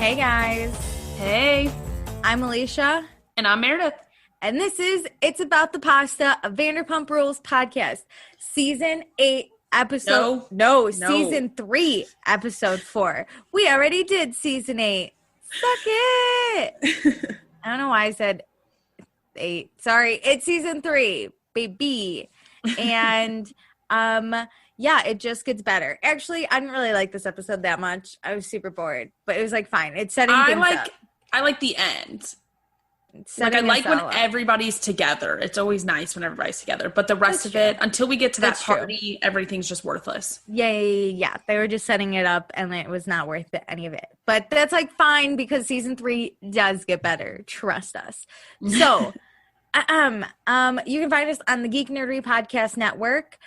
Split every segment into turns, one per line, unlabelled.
Hey guys.
Hey.
I'm Alicia.
And I'm Meredith.
And this is It's About the Pasta, a Vanderpump Rules podcast. Season 8, episode... No, Season 3, episode 4. We already did Season 8. Suck it! I don't know why I said 8. Sorry, it's Season 3, baby. And, yeah, it just gets better. Actually, I didn't really like this episode that much. I was super bored. But it was, like, fine. It's setting things up.
I like the end. Like, I like when everybody's together. It's always nice when everybody's together. But the rest of it, until we get to that party, everything's just worthless.
Yeah. They were just setting it up, and it was not worth any of it. But that's, like, fine, because Season 3 does get better. Trust us. So, you can find us on the Geek Nerdery Podcast Network.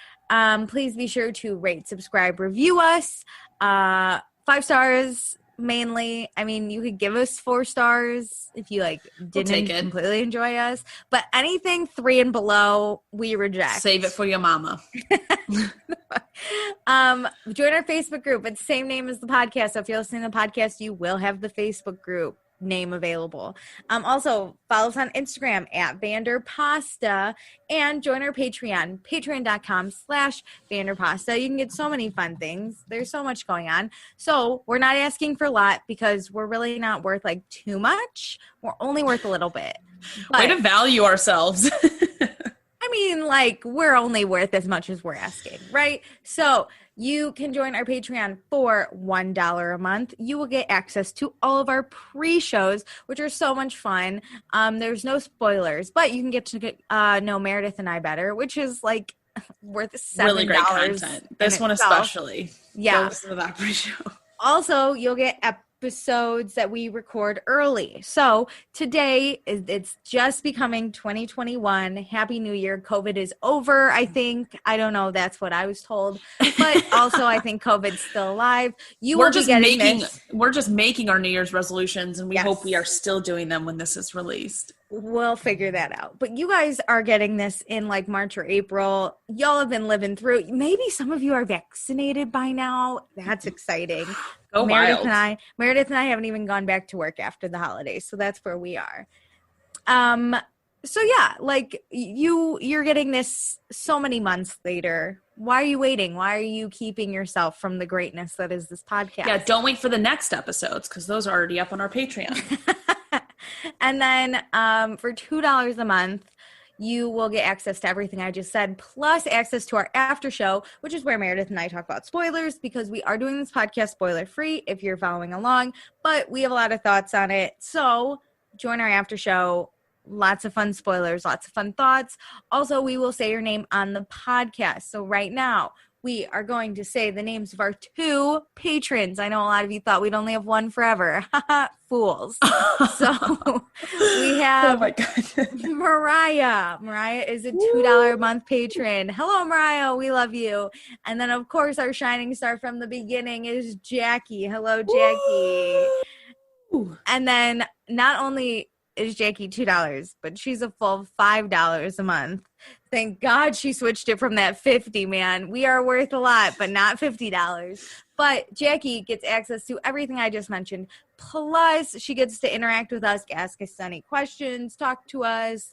Please be sure to rate, subscribe, review us. 5 stars. Mainly, I mean, you could give us 4 stars if you didn't completely enjoy us, but anything 3 and below, we reject.
Save it for your mama.
Join our Facebook group. It's the same name as the podcast. So if you're listening to the podcast, you will have the Facebook group name available. Also follow us on Instagram at Vanderpasta and join our patreon.com/Vanderpasta. You can get so many fun things. There's so much going on. So we're not asking for a lot because we're really not worth too much. We're only worth a little bit.
Way to value ourselves.
I mean, we're only worth as much as we're asking, right? So you can join our Patreon for $1 a month. You will get access to all of our pre-shows, which are so much fun. There's no spoilers, but you can get to know Meredith and I better, which is worth $7.
Really great content. This one especially.
Yeah.
Go listen to that pre-show.
Also, you'll get episodes that we record early. So today it's just becoming 2021. Happy New Year. COVID is over, I think. I don't know. That's what I was told. But also I think COVID's still alive. We're just
making our New Year's resolutions, and we hope we are still doing them when this is released.
We'll figure that out. But you guys are getting this in March or April. Y'all have been living through. Maybe some of you are vaccinated by now. That's exciting.
Go
Meredith
wild.
Meredith and I haven't even gone back to work after the holidays, so that's where we are. So yeah, you're getting this so many months later. Why are you waiting? Why are you keeping yourself from the greatness that is this podcast?
Yeah, don't wait for the next episodes because those are already up on our Patreon.
And then for $2 a month, you will get access to everything I just said, plus access to our after show, which is where Meredith and I talk about spoilers, because we are doing this podcast spoiler-free if you're following along, but we have a lot of thoughts on it. So join our after show. Lots of fun spoilers, lots of fun thoughts. Also, we will say your name on the podcast. So right now, we are going to say the names of our 2 patrons. I know a lot of you thought we'd only have one forever. Fools. So we have Mariah. Mariah is a $2 a month patron. Hello, Mariah. We love you. And then, of course, our shining star from the beginning is Jackie. Hello, Jackie.
Woo.
And then not only is Jackie $2, but she's a full $5 a month. Thank God she switched it from that $50, man. We are worth a lot, but not $50. But Jackie gets access to everything I just mentioned. Plus, she gets to interact with us, ask us any questions, talk to us,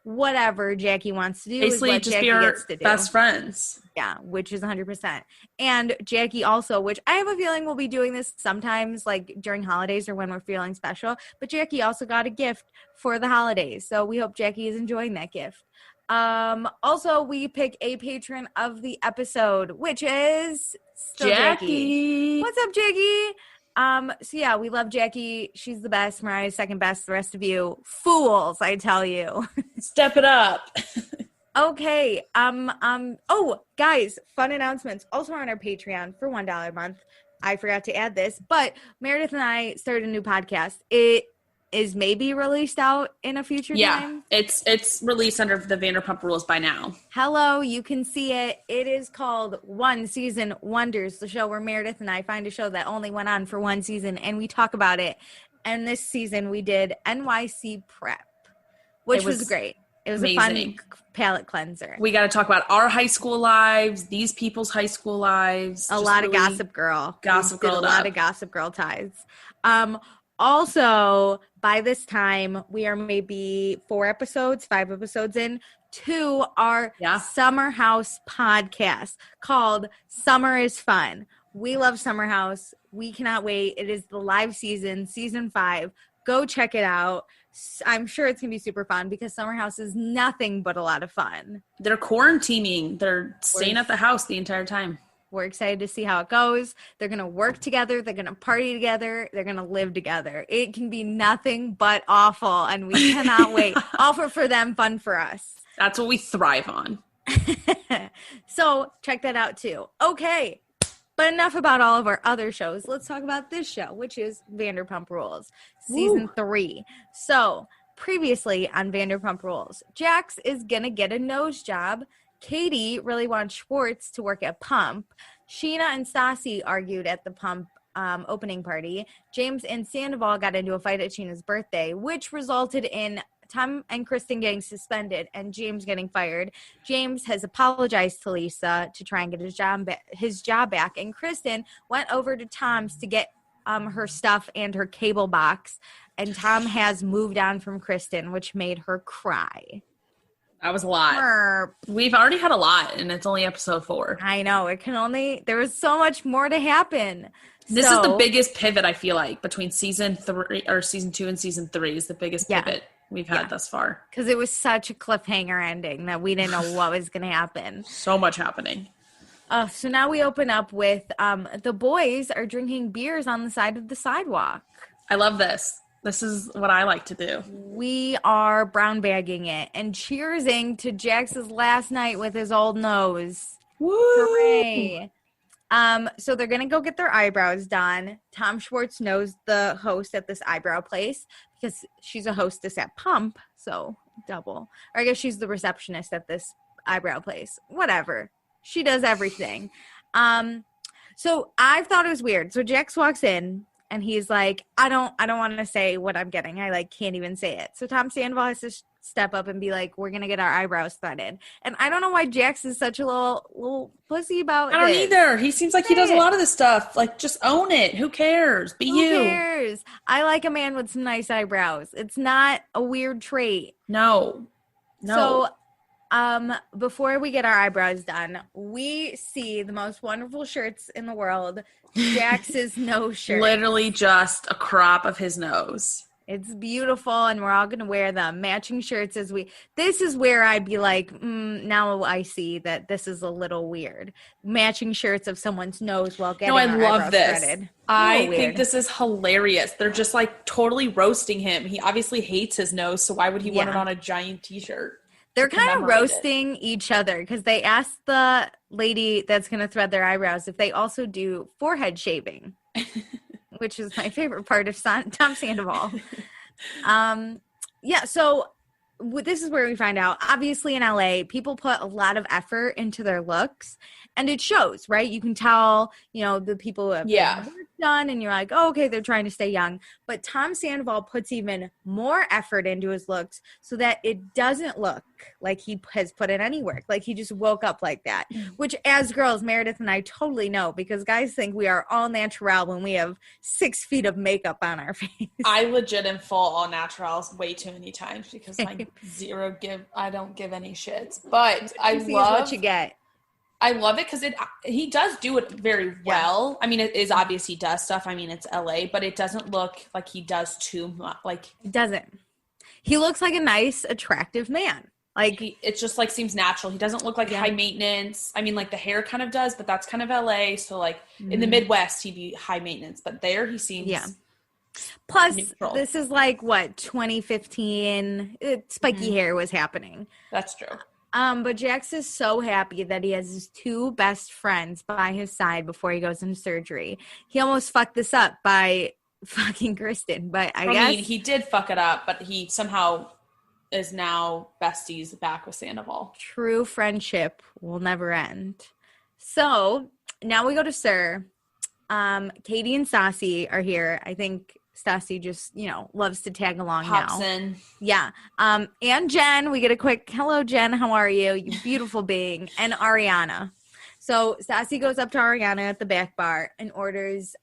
whatever Jackie wants to do.
Basically,
is what
just
Jackie
be our
gets to do.
best friends.
Yeah, which is 100%. And Jackie also, which I have a feeling we'll be doing this sometimes during holidays or when we're feeling special, but Jackie also got a gift for the holidays. So we hope Jackie is enjoying that gift. Also, we pick a patron of the episode, which is still Jackie. What's up, Jackie? So yeah, we love Jackie. She's the best. Mariah's second best. The rest of you, fools, I tell you.
Step it up.
Okay. Oh, guys, fun announcements. Also on our Patreon for $1 a month. I forgot to add this, but Meredith and I started a new podcast. It is maybe released out in a future time.
It's released under the Vanderpump Rules by now.
Hello, you can see it. It is called One Season Wonders, the show where Meredith and I find a show that only went on for one season and we talk about it. And this season we did NYC Prep, which was great. It was
amazing.
A fun palate cleanser.
We got to talk about our high school lives, these people's high school lives.
A lot of Gossip Girl.
Gossip Girl.
A lot of Gossip Girl ties. Also, by this time, we are maybe 5 episodes in to our Summer House podcast called Summer is Fun. We love Summer House. We cannot wait. It is the live season 5. Go check it out. I'm sure it's going to be super fun because Summer House is nothing but a lot of fun.
They're quarantining. They're staying at the house the entire time.
We're excited to see how it goes. They're going to work together. They're going to party together. They're going to live together. It can be nothing but awful, and we cannot wait. Awful for them, fun for us.
That's what we thrive on.
So check that out too. Okay. But enough about all of our other shows. Let's talk about this show, which is Vanderpump Rules, season 3. So previously on Vanderpump Rules, Jax is going to get a nose job. Katie really wants Schwartz to work at Pump. Sheena and Stassi argued at the Pump opening party. James and Sandoval got into a fight at Sheena's birthday, which resulted in Tom and Kristen getting suspended and James getting fired. James has apologized to Lisa to try and get his job back. And Kristen went over to Tom's to get her stuff and her cable box. And Tom has moved on from Kristen, which made her cry.
That was a lot. We've already had a lot, and it's only episode 4.
I know. There was so much more to happen.
This is the biggest pivot, I feel like, between season 2 and season 3 is the biggest pivot we've had thus far. Because
it was such a cliffhanger ending that we didn't know what was going to happen.
So much happening.
So now we open up with the boys are drinking beers on the side of the sidewalk.
I love this. This is what I like to do.
We are brown bagging it and cheersing to Jax's last night with his old nose.
Woo!
Hooray! So they're going to go get their eyebrows done. Tom Schwartz knows the host at this eyebrow place because she's a hostess at Pump, so double. Or I guess she's the receptionist at this eyebrow place. Whatever. She does everything. So I thought it was weird. So Jax walks in and he's like, I don't want to say what I'm getting. I can't even say it. So Tom Sandoval has to step up and be like, we're going to get our eyebrows threaded. And I don't know why Jax is such a little pussy about it.
I don't either. He seems like he does a lot of this stuff. Just own it. Who cares? Be you.
Who cares? I like a man with some nice eyebrows. It's not a weird trait.
No.
So before we get our eyebrows done, we see the most wonderful shirts in the world. Jax's nose shirt.
Literally just a crop of his nose.
It's beautiful, and we're all going to wear them. Matching shirts this is where I'd be like, now I see that this is a little weird. Matching shirts of someone's nose while getting
I love this.
Threaded.
I think this is hilarious. They're just totally roasting him. He obviously hates his nose, so why would he want it on a giant t-shirt?
They're kind of roasting each other because they asked the lady that's going to thread their eyebrows if they also do forehead shaving, which is my favorite part of Tom Sandoval. So this is where we find out. Obviously, in LA, people put a lot of effort into their looks, and it shows, right? You can tell, the people who have work done, and you're like, oh, okay, they're trying to stay young. But Tom Sandoval puts even more effort into his looks so that it doesn't look like he has put in any work, like he just woke up like that, which as girls, Meredith and I totally know, because guys think we are all natural when we have 6 feet of makeup on our face.
I legit am full all naturals way too many times because I don't give any shits. But I love
what you get.
I love it because he does do it very well. I mean, it is obvious he does stuff. I mean, it's LA, but it doesn't look like he does too much.
It doesn't. He looks like a nice, attractive man.
It just seems natural. He doesn't look like high maintenance. I mean, the hair kind of does, but that's kind of LA. So in the Midwest, he'd be high maintenance, but there he seems
Plus,
neutral.
This is 2015. Spiky hair was happening.
That's true.
But Jax is so happy that he has his 2 best friends by his side before he goes into surgery. He almost fucked this up by fucking Kristen, but I guess
he did fuck it up, but he somehow is now besties back with Sandoval.
True friendship will never end. So now we go to Sir. Katie and Stassi are here. I think Stassi just, loves to tag along
Pops
now.
in.
Yeah. And Jen, we get a quick, hello, Jen, how are you? You beautiful being. And Ariana. So Stassi goes up to Ariana at the back bar and orders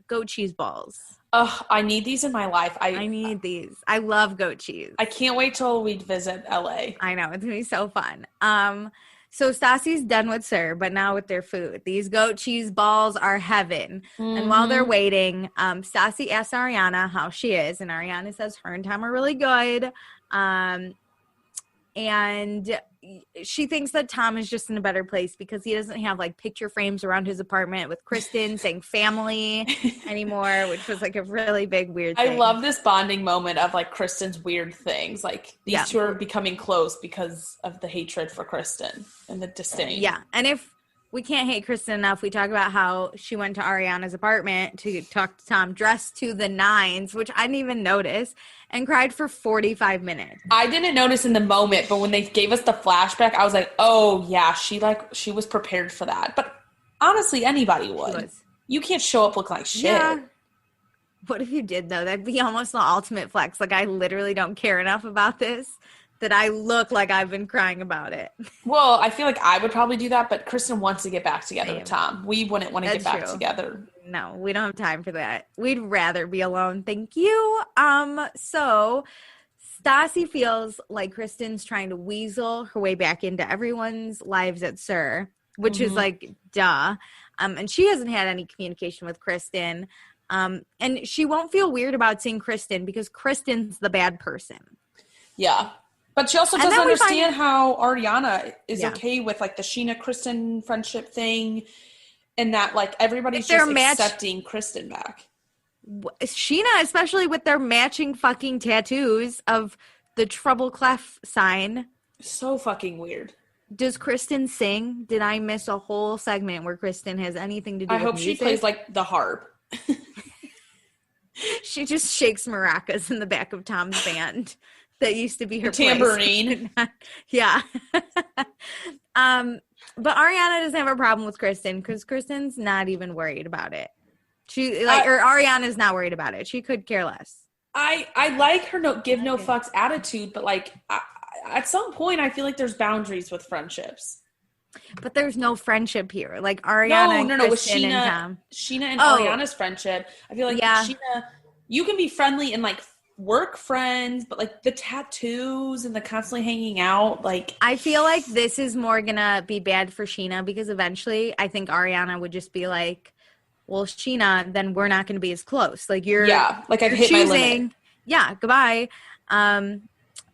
goat cheese balls.
Oh, I need these in my life.
I need these. I love goat cheese.
I can't wait till we visit LA.
I know. It's going to be so fun. So Stassi's done with Sir, but now with their food. These goat cheese balls are heaven. Mm-hmm. And while they're waiting, Stassi asks Ariana how she is. And Ariana says her and Tom are really good. And she thinks that Tom is just in a better place because he doesn't have like picture frames around his apartment with Kristen saying family anymore, which was like a really big weird thing.
I love this bonding moment of like Kristen's weird things. Like these two are becoming close because of the hatred for Kristen and the disdain.
Yeah. And if we can't hate Kristen enough, we talk about how she went to Ariana's apartment to talk to Tom dressed to the nines, which I didn't even notice, and cried for 45 minutes.
I didn't notice in the moment, but when they gave us the flashback, I was like, oh yeah, she was prepared for that. But honestly, anybody would. You can't show up looking like shit. Yeah.
What if you did though? That'd be almost the ultimate flex. Like I literally don't care enough about this that I look like I've been crying about it.
Well, I feel like I would probably do that, but Kristen wants to get back together with Tom. We wouldn't want to get back together.
No, we don't have time for that. We'd rather be alone. Thank you. So Stassi feels like Kristen's trying to weasel her way back into everyone's lives at Sir, which is like, duh. And she hasn't had any communication with Kristen. And she won't feel weird about seeing Kristen because Kristen's the bad person.
Yeah. But she also doesn't understand how Ariana is okay with, like, the Sheena-Kristen friendship thing and that, like, everybody's just accepting Kristen back.
Sheena, especially with their matching fucking tattoos of the treble clef sign.
So fucking weird.
Does Kristen sing? Did I miss a whole segment where Kristen has anything to do with music?
I hope she plays, like, the harp.
She just shakes maracas in the back of Tom's band. That used to be her
tambourine.
Yeah. But Ariana doesn't have a problem with Kristen because Kristen's not even worried about it. Or Ariana's not worried about it. She could care less.
I like her no fucks attitude, but like at some point I feel like there's boundaries with friendships.
But there's no friendship here. Like Ariana and Kristen
with
and Tom.
Sheena and Ariana's friendship. I feel like Sheena, you can be friendly and like work friends, but like the tattoos and the constantly hanging out, like
I feel like this is more gonna be bad for Sheena because eventually I think Ariana would just be like, well, Sheena, then we're not gonna be as close. Like
I've hit my limit.
Yeah, goodbye.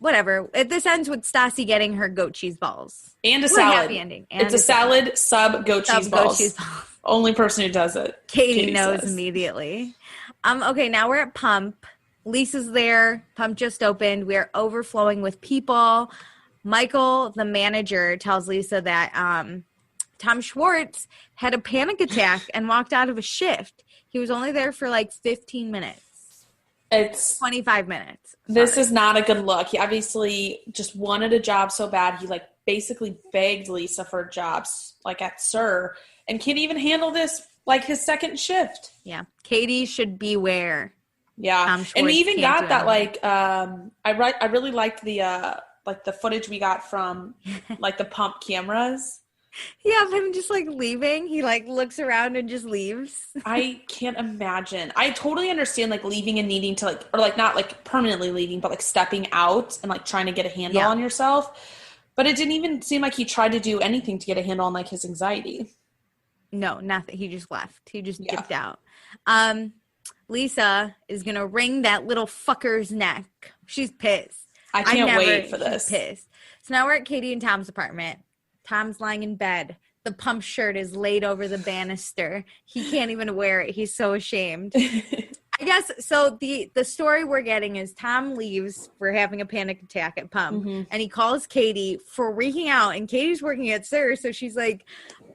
Whatever. This ends with Stassi getting her goat cheese balls.
And a salad.
Happy ending. And
it's a salad sub goat cheese balls. Only person who does it.
Katie knows immediately. Okay, now we're at Pump. Lisa's there. Pump just opened. We're overflowing with people. Michael, the manager, tells Lisa that Tom Schwartz had a panic attack and walked out of a shift. He was only there for like 15 minutes.
It's
25 minutes. Sorry.
This is not a good look. He obviously just wanted a job so bad. He like basically begged Lisa for jobs like at Sir and can't even handle this like his second shift.
Yeah. Katie should beware.
Yeah, and we even got that like I really liked the footage we got from like the Pump cameras.
Yeah, of him just like leaving. He like looks around and just leaves.
I can't imagine. I totally understand like leaving and needing to like, or like not like permanently leaving, but like stepping out and like trying to get a handle on yourself. But it didn't even seem like he tried to do anything to get a handle on like his anxiety.
No, nothing. He just left. He just dipped out. Lisa is going to wring that little fucker's neck. She's pissed.
I can't wait for this.
She's pissed. So now we're at Katie and Tom's apartment. Tom's lying in bed. The Pump shirt is laid over the banister. He can't even wear it. He's so ashamed. I guess, so the story we're getting is Tom leaves for having a panic attack at Pump. Mm-hmm. And he calls Katie freaking out. And Katie's working at Sir. So she's like,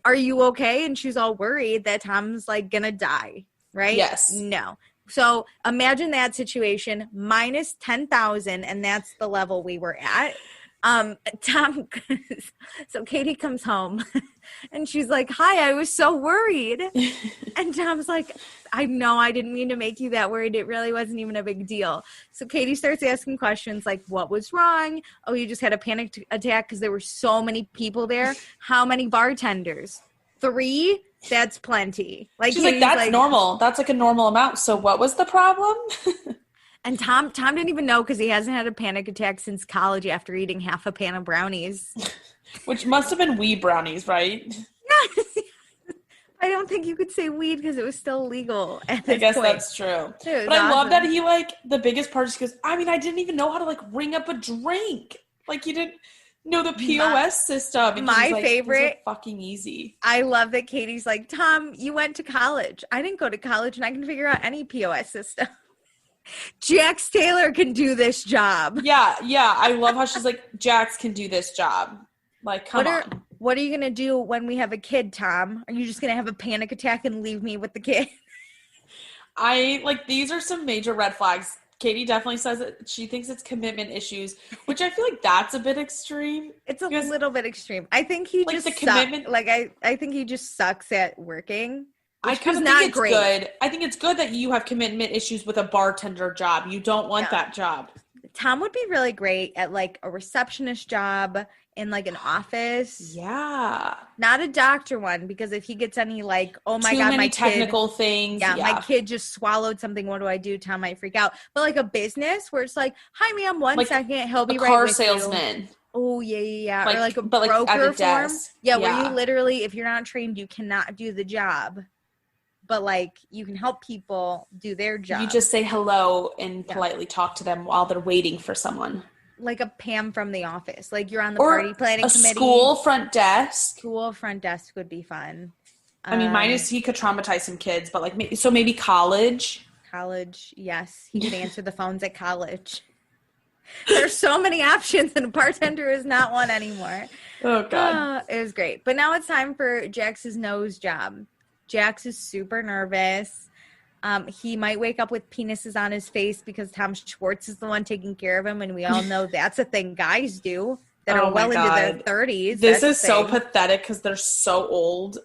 are you okay? And she's all worried that Tom's like going to die. Right?
Yes.
No. So imagine that situation minus 10,000, and that's the level we were at. Tom, so Katie comes home and she's like, hi, I was so worried. And Tom's like, I know, I didn't mean to make you that worried. It really wasn't even a big deal. So Katie starts asking questions like, what was wrong? Oh, you just had a panic attack because there were so many people there. How many bartenders? 3? That's plenty. Like,
she's like, that's normal. That's like a normal amount. So what was the problem?
And Tom didn't even know because he hasn't had a panic attack since college after eating half a pan of brownies.
Which must have been weed brownies, right?
Yes. I don't think you could say weed because it was still illegal at this
I guess
point.
that's true. But I love that he, like, the biggest part is he goes, I mean, I didn't even know how to, like, ring up a drink. Like, you didn't know the POS system. And
my
like,
favorite.
Fucking easy.
I love that Katie's like, Tom, you went to college. I didn't go to college and I can figure out any POS system. Jax Taylor can do this job.
Yeah. I love how she's like, Jax can do this job. Like, come on.
What are you going to do when we have a kid, Tom? Are you just going to have a panic attack and leave me with the kid?
These are some major red flags. Katie definitely says that she thinks it's commitment issues, which I feel like that's a bit extreme.
It's a little bit extreme. I think he just
commitment.
Like, I think he just sucks at working.
I kind of think it's good. I think it's good that you have commitment issues with a bartender job. You don't want that job.
Tom would be really great at like a receptionist job in like an office.
Yeah.
Not a doctor one, because if he gets any like, oh my God, my
technical things.
Yeah, my kid just swallowed something. What do I do? Tom might freak out. But like a business where it's like, hi ma'am, one second, he'll be right
car
with
salesman.
You. Oh yeah.
Like,
or like a
broker
at a
form.
Desk. Yeah, where you literally, if you're not trained, you cannot do the job. But like you can help people do their job.
You just say hello and politely talk to them while they're waiting for someone.
Like a Pam from The Office. Like you're on the party planning committee.
School front desk.
School front desk would be fun.
I mean, minus he could traumatize some kids, but like maybe college.
College, yes. He could answer the phones at college. There's so many options, and a bartender is not one anymore.
Oh, God.
It was great. But now it's time for Jax's nose job. Jax is super nervous. He might wake up with penises on his face because Tom Schwartz is the one taking care of him, and we all know that's a thing guys do that are well into their 30s.
This is so pathetic because they're so old.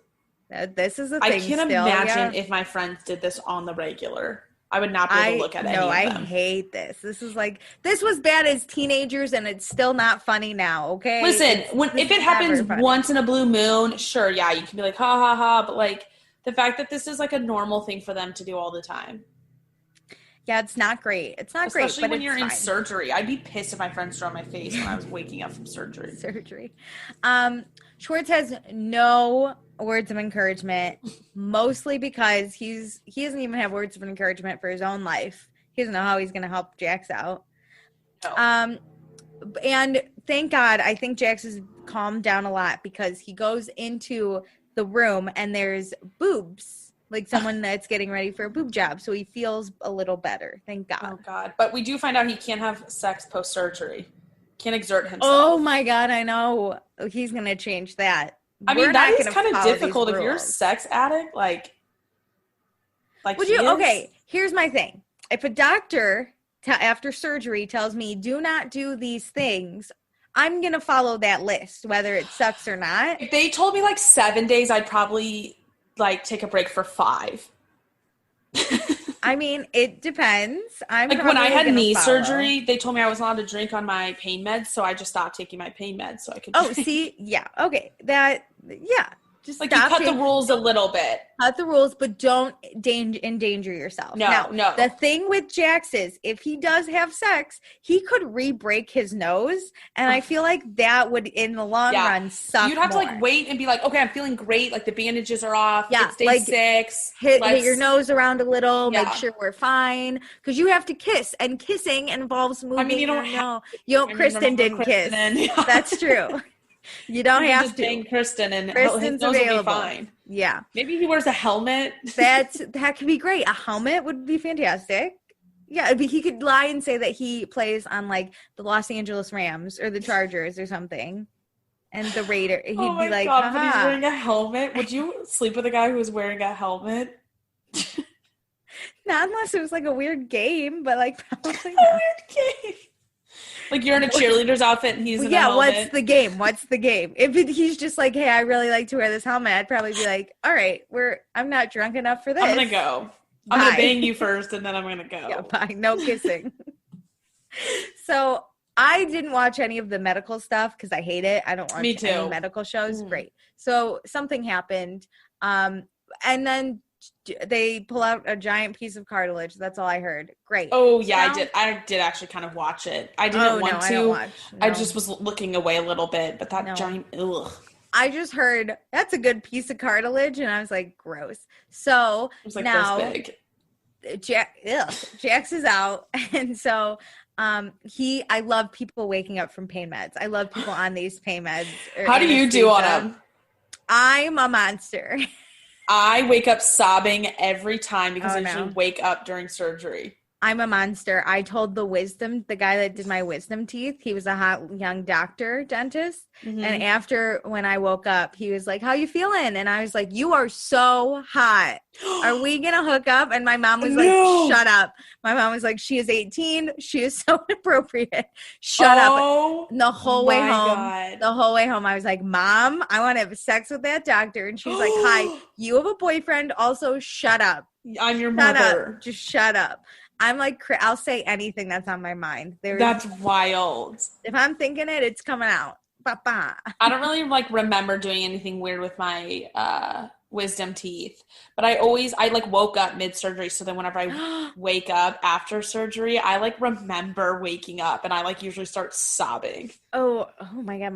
This is a thing.
I can't imagine if my friends did this on the regular. I would not be able to look at any of them.
I hate this. This is like, this was bad as teenagers, and it's still not funny now, okay?
Listen, if it happens once in a blue moon, sure, yeah, you can be like, ha, ha, ha, but like, the fact that this is like a normal thing for them to do all the time.
Yeah, it's not great. It's not great.
Especially when you're in surgery. I'd be pissed if my friends drew on my face when I was waking up from surgery.
Schwartz has no words of encouragement, mostly because he doesn't even have words of encouragement for his own life. He doesn't know how he's going to help Jax out. No. And thank God, I think Jax has calmed down a lot because he goes into the room and there's boobs, like someone that's getting ready for a boob job, so he feels a little better, thank God.
Oh God. But we do find out he can't have sex post-surgery, can't exert himself.
Oh my God, I know. He's gonna change that.
I mean, that is kind of difficult if you're a sex addict, like would you?
Okay, here's my thing. If a doctor after surgery tells me do not do these things, I'm going to follow that list, whether it sucks or not.
If they told me like 7 days, I'd probably like take a break for 5.
I mean, it depends.
Like when I had knee surgery, they told me I wasn't allowed to drink on my pain meds, so I just stopped taking my pain meds so I could drink.
See? Yeah. Okay. Just
like you cut the rules a little bit.
Cut the rules, but don't endanger yourself.
No.
The thing with Jax is, if he does have sex, he could re-break his nose, and I feel like that would, in the long run, suck.
You'd have to like wait and be like, okay, I'm feeling great. Like the bandages are off.
Yeah,
it's day 6.
Hit your nose around a little. Make sure we're fine, because you have to kiss, and kissing involves moving. I mean, Kristen didn't kiss. That's true. You don't have to.
Bang Kristen and
Kristen's
his nose will
available.
be fine.
Yeah.
Maybe he wears a helmet.
That could be great. A helmet would be fantastic. Yeah, he could lie and say that he plays on like the Los Angeles Rams or the Chargers or something. And the Raider, he'd be like,
God, but he's wearing a helmet. Would you sleep with a guy who was wearing a helmet?
Not unless it was like a weird game, but like probably
not. A weird game. Like you're in a cheerleader's outfit and he's in a helmet.
What's the game? What's the game? If he's just like, hey, I really like to wear this helmet, I'd probably be like, all right, I'm not drunk enough for this.
I'm going to go.
Bye.
I'm going to bang you first and then I'm going to go.
Yeah, bye. No kissing. So I didn't watch any of the medical stuff because I hate it. I don't watch any medical shows. Great. So something happened. And then they pull out a giant piece of cartilage. That's all I heard. Great.
Oh, yeah, I did actually kind of watch it. I didn't want to.
I don't watch. No.
I just was looking away a little bit, but that giant, ugh.
I just heard that's a good piece of cartilage, and I was like, gross. So
it was like
now,
this big.
Jax is out, and so I love people waking up from pain meds. I love people on these pain meds.
How do you do on them?
I'm a monster.
I wake up sobbing every time because I usually wake up during surgery.
I'm a monster. I told the guy that did my wisdom teeth, he was a hot young dentist. Mm-hmm. And after when I woke up, he was like, how you feeling? And I was like, you are so hot. Are we going to hook up? And my mom was like, shut up. My mom was like, she is 18. She is so inappropriate. Shut up. And the whole way home, I was like, Mom, I want to have sex with that doctor. And she's like, hi, you have a boyfriend. Also, shut up.
I'm your mother.
Just shut up. I'm like, I'll say anything that's on my mind.
That's wild.
If I'm thinking it, it's coming out. Ba-ba.
I don't really remember doing anything weird with my wisdom teeth, but I woke up mid-surgery. So then whenever I wake up after surgery, I remember waking up and I usually start sobbing.
Oh my God.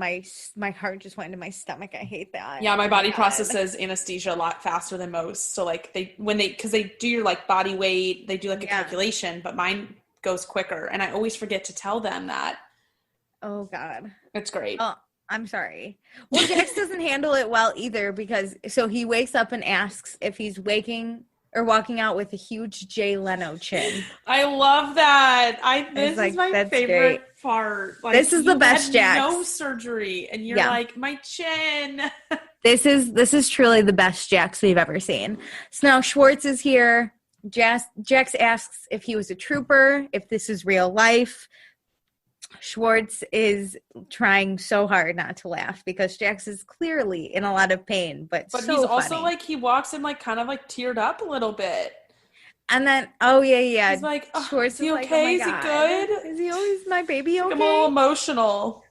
My heart just went into my stomach. I hate that.
Yeah. My body processes anesthesia a lot faster than most. So because they do your body weight, they do a calculation, but mine goes quicker. And I always forget to tell them that.
Oh God.
It's great.
Oh, I'm sorry. Well, Jax doesn't handle it well either so he wakes up and asks if he's waking or walking out with a huge Jay Leno chin.
I love that. This is my favorite part.
This is the best Jax.
No surgery, and you're like, my chin.
This is truly the best Jax we've ever seen. So now Schwartz is here. Jax asks if he was a trooper, if this is real life. Schwartz is trying so hard not to laugh because Jax is clearly in a lot of pain, but so
he's also
funny.
He walks in kind of teared up a little bit.
And then, he's like, Schwartz is he okay? Is he good? Is my baby okay?
I'm a little emotional.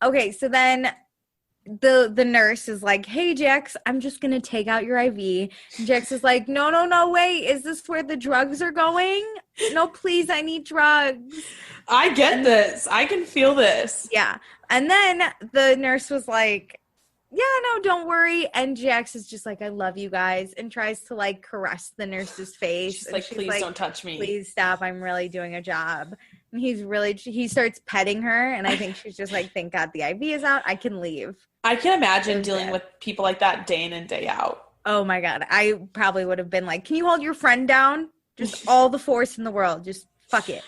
Okay, so then the nurse is like, hey, Jax, I'm just going to take out your IV. And Jax is like, no, wait. Is this where the drugs are going? No, please, I need drugs.
I get this. I can feel this.
Yeah. And then the nurse was like, yeah, no, don't worry. And Jax is just like, I love you guys, and tries to caress the nurse's face.
She's like, please don't touch me.
Please stop. I'm really doing a job. And he starts petting her. And I think she's just like, thank God the IV is out. I can leave.
I can imagine dealing with people like that day in and day out.
Oh my God. I probably would have been like, can you hold your friend down? Just all the force in the world. Just fuck it.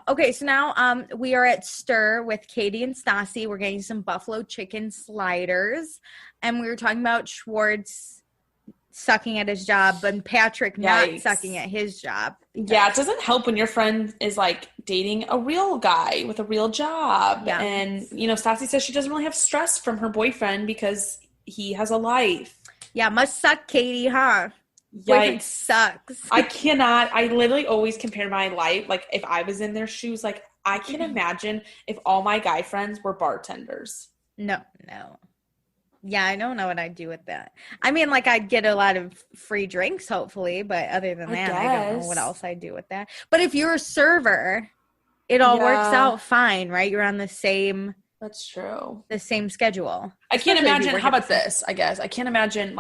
Okay, so now we are at Stir with Katie and Stassi. We're getting some buffalo chicken sliders. And we were talking about Schwartz sucking at his job, but Patrick not sucking at his job.
Yeah, it doesn't help when your friend is dating a real guy with a real job. Yeah. And, Stassi says she doesn't really have stress from her boyfriend because he has a life.
Yeah, must suck, Katie, huh? Boyfriend sucks.
I literally always compare my life. If I was in their shoes, I can imagine if all my guy friends were bartenders.
No. Yeah, I don't know what I'd do with that. I mean, I'd get a lot of free drinks, hopefully, but other than that, I don't know what else I'd do with that. But if you're a server, it all works out fine, right? You're on the same...
That's true.
The same schedule.
I can't imagine... How about this, I guess? I can't imagine,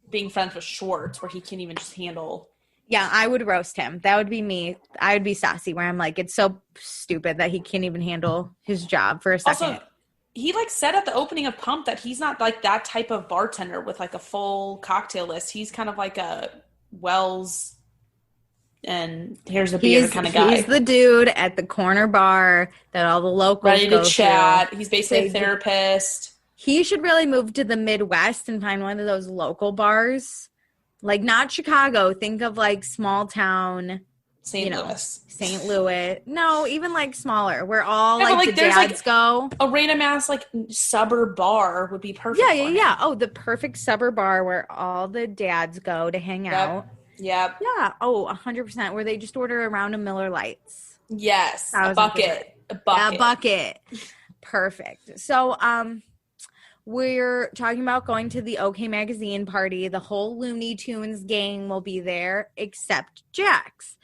being friends with Schwartz where he can't even just handle.
Yeah, I would roast him. That would be me. I would be sassy where I'm like, it's so stupid that he can't even handle his job for a second.
Also, he said at the opening of Pump that he's not that type of bartender with a full cocktail list. He's kind of a Wells and here's a beer kind of guy.
He's the dude at the corner bar that all the locals
ready to chat.
To.
He's basically a therapist.
He should really move to the Midwest and find one of those local bars. Not Chicago. Think of small town,
St. Louis.
St. Louis. No, even like smaller, where all
Yeah,
like the
there's
dads go.
A random ass like suburb bar would be perfect.
Yeah. Oh, the perfect suburb bar where all the dads go to hang out.
Yep.
Yeah. Oh, 100%. Where they just order a round of Miller Lights.
Yes.
1000%.
A bucket.
A bucket. Perfect. So, we're talking about going to the OK Magazine party. The whole Looney Tunes gang will be there, except Jax.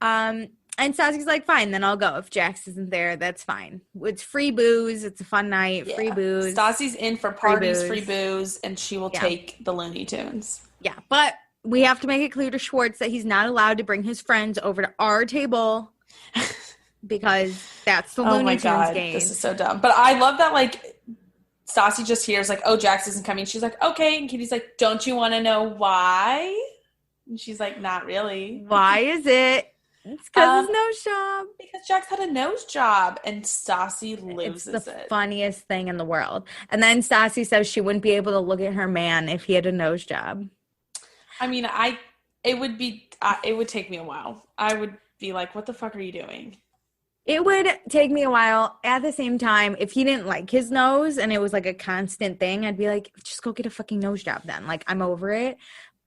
And Stassi's like, fine, then I'll go. If Jax isn't there, that's fine. It's free booze. It's a fun night. Free booze.
Stassi's in for parties, free booze, and she will take the Looney Tunes.
Yeah, but we have to make it clear to Schwartz that he's not allowed to bring his friends over to our table because that's the Looney Tunes game.
This is so dumb. But I love that, like, Stassi just hears, like, oh, Jax isn't coming. She's like, okay. And Kitty's like, don't you want to know why? And she's like, not really.
Why is it? It's because his nose job.
Because Jax had a nose job, and Stassi loses it.
It's the funniest thing in the world. And then Stassi says she wouldn't be able to look at her man if he had a nose job.
I mean, it would take me a while. I would be like, what the fuck are you doing?
It would take me a while. At the same time, if he didn't like his nose and it was like a constant thing, I'd be like, just go get a fucking nose job then. Like, I'm over it.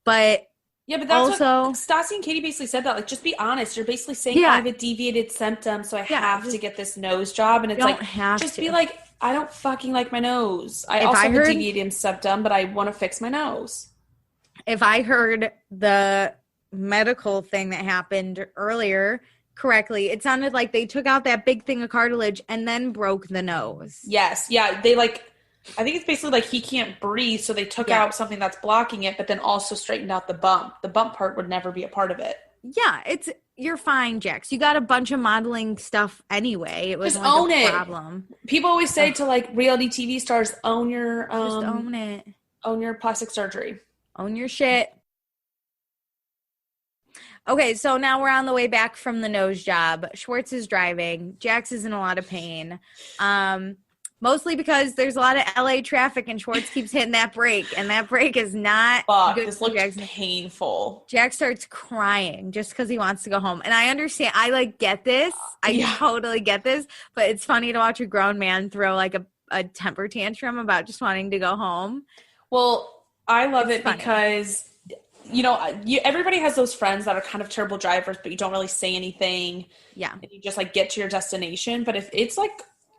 But
yeah, but that's also what Stassi and Katie basically said that. Like, just be honest. You're basically saying I have a deviated septum, so I have to get this nose job. And it's like, just be like, I don't fucking like my nose. I also have a deviated septum, but I want to fix my nose.
If I heard the medical thing that happened earlier correctly, it sounded like they took out that big thing of cartilage and then broke the nose.
Yes. Yeah. They I think it's basically like he can't breathe, so they took out something that's blocking it, but then also straightened out the bump. The bump part would never be a part of it.
Yeah, you're fine, Jax. You got a bunch of modeling stuff anyway. It was
just own
a problem.
People always say to like reality TV stars, own your
just own it.
Own your plastic surgery.
Own your shit. Okay, so now we're on the way back from the nose job. Schwartz is driving. Jax is in a lot of pain. Mostly because there's a lot of LA traffic and Schwartz keeps hitting that brake, and that brake is not good.
This looks painful.
Jax starts crying just because he wants to go home. And I understand. I get this. I totally get this. But it's funny to watch a grown man throw like a temper tantrum about just wanting to go home.
Well, I love it because everybody has those friends that are kind of terrible drivers, but you don't really say anything.
Yeah.
And you just like get to your destination. But if it's like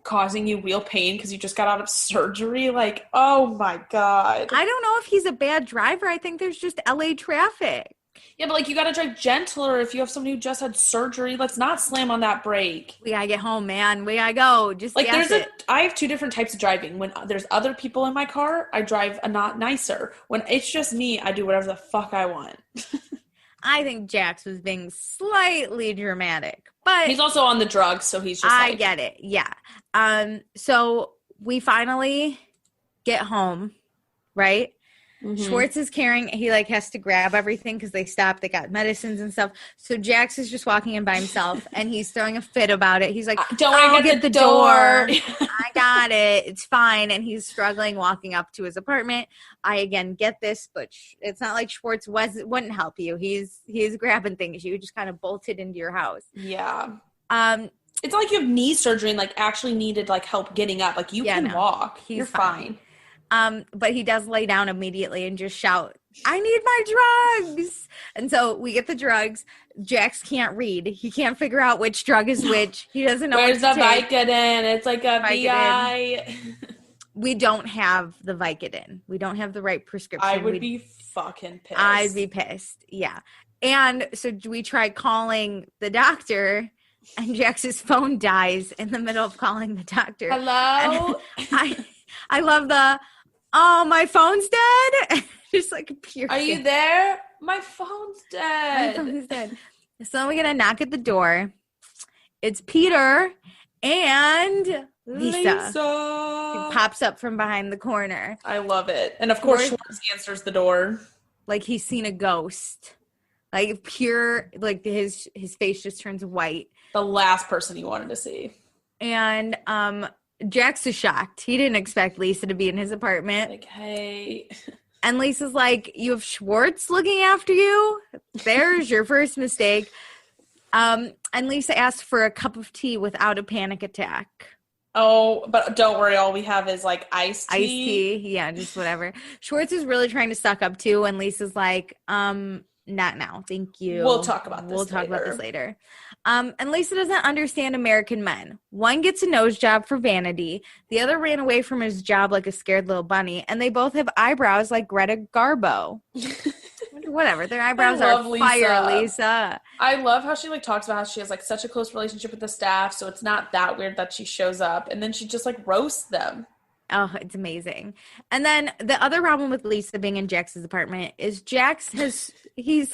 causing you real pain because you just got out of surgery, like, oh my God.
I don't know if he's a bad driver. I think there's just LA traffic.
Yeah, but like you got to drive gentler if you have somebody who just had surgery. Let's not slam on that brake.
We gotta get home, man. We gotta go. Just
like I have two different types of driving. When there's other people in my car, I drive a not nicer. When it's just me, I do whatever the fuck I want.
I think Jax was being slightly dramatic, but
he's also on the drugs, so he's just
I get it. Yeah. So we finally get home, right? Mm-hmm. Schwartz is carrying, he has to grab everything because they stopped, they got medicines and stuff. So Jax is just walking in by himself and he's throwing a fit about it. He's like,
don't worry, get the door.
I got it. It's fine. And he's struggling walking up to his apartment. I again get this, but it's not like Schwartz wouldn't help you. He's grabbing things. You just kind of bolted into your house.
Yeah. It's not like you have knee surgery and actually needed help getting up. You can walk. You're fine.
But he does lay down immediately and just shout, I need my drugs. And so we get the drugs. Jax can't read. He can't figure out which drug is which. He doesn't know
where's the
take.
Vicodin. It's like a VI.
We don't have the Vicodin. We don't have the right prescription.
I would be fucking pissed.
I'd be pissed. Yeah. And so we tried calling the doctor and Jax's phone dies in the middle of calling the doctor.
Hello?
I love my phone's dead. Just pure.
Are you there? My phone's dead.
My phone's dead. So we get a knock at the door. It's Peter and Lisa. He pops up from behind the corner.
I love it. And of course, Schwartz answers the door.
Like he's seen a ghost. Pure, his face just turns white.
The last person he wanted to see.
And Jax is shocked. He didn't expect Lisa to be in his apartment.
Hey.
And Lisa's like, you have Schwartz looking after you? There's your first mistake. And Lisa asked for a cup of tea without a panic attack.
Oh, but don't worry, all we have is like iced
Iced
tea.
tea. Yeah, just whatever. Schwartz is really trying to suck up too, and Lisa's like, not now. Thank you.
We'll talk about this
We'll talk about
later.
this later. And Lisa doesn't understand American men. One gets a nose job for vanity. The other ran away from his job like a scared little bunny. And they both have eyebrows like Greta Garbo. Whatever. Their eyebrows are fire, Lisa.
I love how she like talks about how she has like such a close relationship with the staff. So it's not that weird that she shows up. And then she just like roasts them.
Oh, it's amazing. And then the other problem with Lisa being in Jax's apartment is he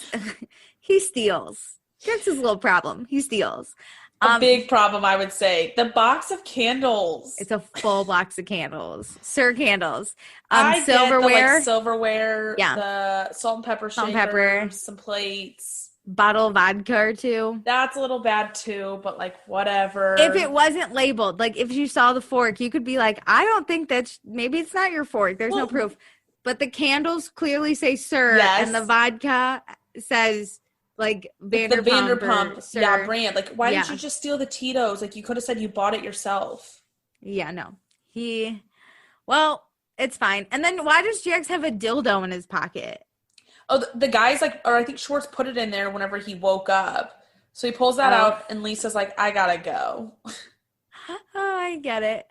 steals. Jax is a little problem. He steals.
A big problem, I would say. The box of candles.
It's a full box of candles. Sir candles.
I
Silverware.
Get the, like, silverware.
Yeah.
The salt and pepper shaker. Some plates.
Bottle of vodka or two.
That's a little bad too, but like whatever.
If it wasn't labeled, like if you saw the fork, you could be like, I don't think maybe it's not your fork. There's no proof. But the candles clearly say Sir, and the vodka says like Vanderpump. The
Vanderpump, brand. Like, why didn't you just steal the Tito's? Like, you could have said you bought it yourself.
Yeah, no. Well, it's fine. And then why does Jax have a dildo in his pocket?
Oh, the guy's like, or I think Schwartz put it in there whenever he woke up. So he pulls that out, and Lisa's like, I gotta go.
Oh, I get it.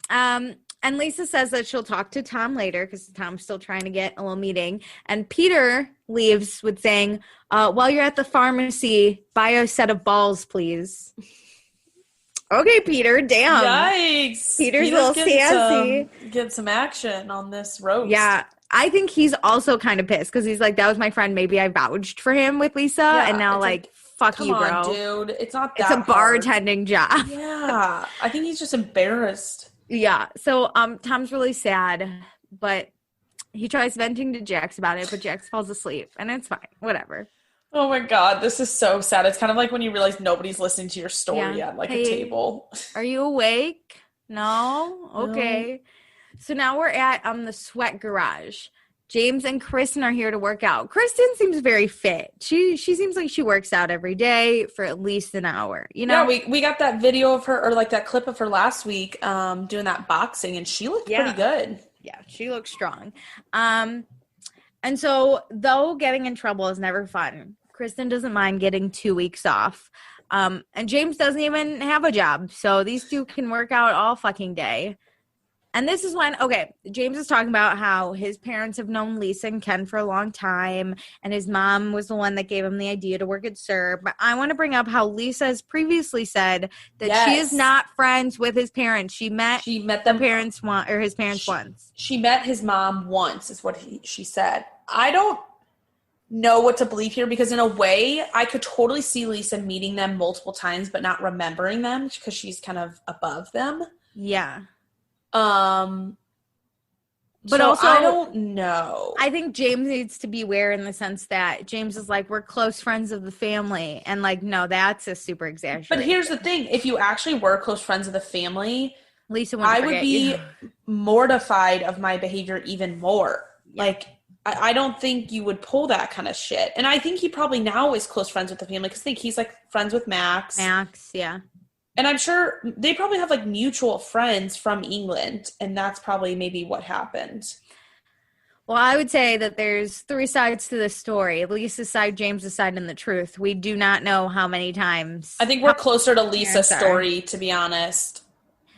And Lisa says that she'll talk to Tom later because Tom's still trying to get a little meeting. And Peter leaves with saying, while you're at the pharmacy, buy a set of balls, please. Okay, Peter, damn.
Yikes.
Peter's a little sassy.
Get some action on this roast.
Yeah. I think he's also kind of pissed because he's like, that was my friend. Maybe I vouched for him with Lisa. Yeah, and now like fuck you, bro.
Come on, dude. It's not that
It's a bartending job.
Yeah. I think he's just embarrassed.
Yeah. So Tom's really sad, but he tries venting to Jax about it, but Jax falls asleep and it's fine. Whatever.
Oh my God, this is so sad. It's kind of like when you realize nobody's listening to your story at like a table.
Are you awake? No? Okay. No. So now we're at the sweat garage. James and Kristen are here to work out. Kristen seems very fit. She seems like she works out every day for at least an hour. You know?
Yeah, we got that video of her, or like that clip of her last week doing that boxing, and she looked pretty good.
Yeah, she looks strong. And so, though getting in trouble is never fun, Kristen doesn't mind getting 2 weeks off. And James doesn't even have a job, so these two can work out all fucking day. And this is when, James is talking about how his parents have known Lisa and Ken for a long time, and his mom was the one that gave him the idea to work at SIR. But I want to bring up how Lisa has previously said that she is not friends with his parents. She met them parents his parents once.
She met his mom once, is what she said. I don't know what to believe here because in a way, I could totally see Lisa meeting them multiple times, but not remembering them because she's kind of above them.
Yeah.
But
so also,
I don't know.
I think James needs to be aware in the sense that James is like, we're close friends of the family. And like, no, that's a super exaggeration.
But here's the thing. If you actually were close friends of the family,
Lisa
I would be mortified of my behavior even more. Yeah. Like, I don't think you would pull that kind of shit. And I think he probably now is close friends with the family because I think he's like friends with Max.
Yeah.
And I'm sure they probably have like mutual friends from England, and that's probably maybe what happened.
Well, I would say that there's 3 sides to this story. Lisa's side, James's side, and the truth. We do not know how many times.
I think we're closer to Lisa's story, to be honest.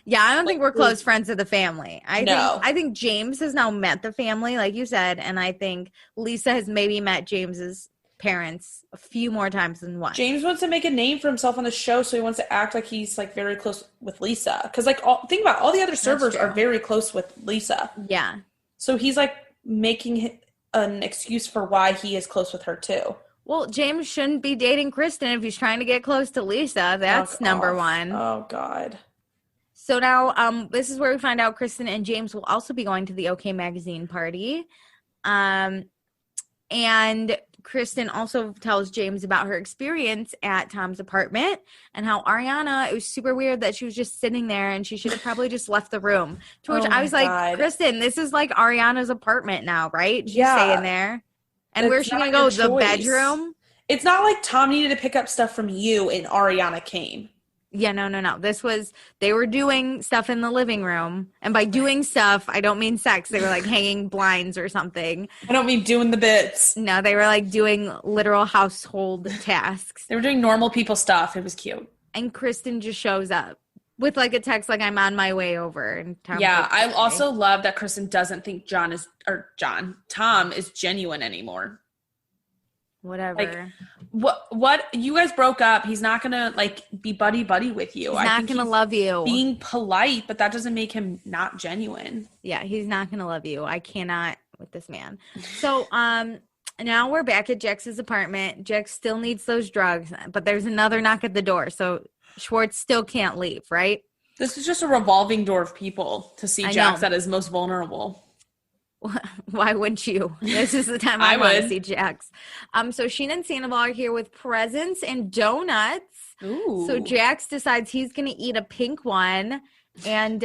Yeah, I don't think we're close friends of the family. I think James has now met the family, like you said, and I think Lisa has maybe met James's parents a few more times than once.
James wants to make a name for himself on the show, so he wants to act like he's like very close with Lisa. Because like, think about all the other servers are very close with Lisa.
Yeah.
So he's like making an excuse for why he is close with her too.
Well, James shouldn't be dating Kristen if he's trying to get close to Lisa. That's number one.
Oh God.
So now, this is where we find out Kristen and James will also be going to the OK Magazine party. And Kristen also tells James about her experience at Tom's apartment and how Ariana, it was super weird that she was just sitting there and she should have probably just left the room. To which I was like, Kristen, this is like Ariana's apartment now, right? She's staying there. And where's she going to go? The bedroom?
It's not like Tom needed to pick up stuff from you and Ariana came.
Yeah, no. They were doing stuff in the living room. And by doing stuff, I don't mean sex. They were like hanging blinds or something.
I don't mean doing the bits.
No, they were like doing literal household tasks.
They were doing normal people stuff. It was cute.
And Kristen just shows up with like a text like, I'm on my way over. And Tom
I also love that Kristen doesn't think Tom is genuine anymore.
Whatever.
Like, what you guys broke up. He's not gonna like be buddy with you.
He's not gonna love you.
Being polite, but that doesn't make him not genuine.
Yeah, he's not gonna love you. I cannot with this man. So now we're back at Jax's apartment. Jax still needs those drugs, but there's another knock at the door. So Schwartz still can't leave, right?
This is just a revolving door of people to see Jax at his most vulnerable.
Why wouldn't you? This is the time I want to see Jax. So Sheena and Sandoval are here with presents and donuts.
Ooh.
So Jax decides he's going to eat a pink one, and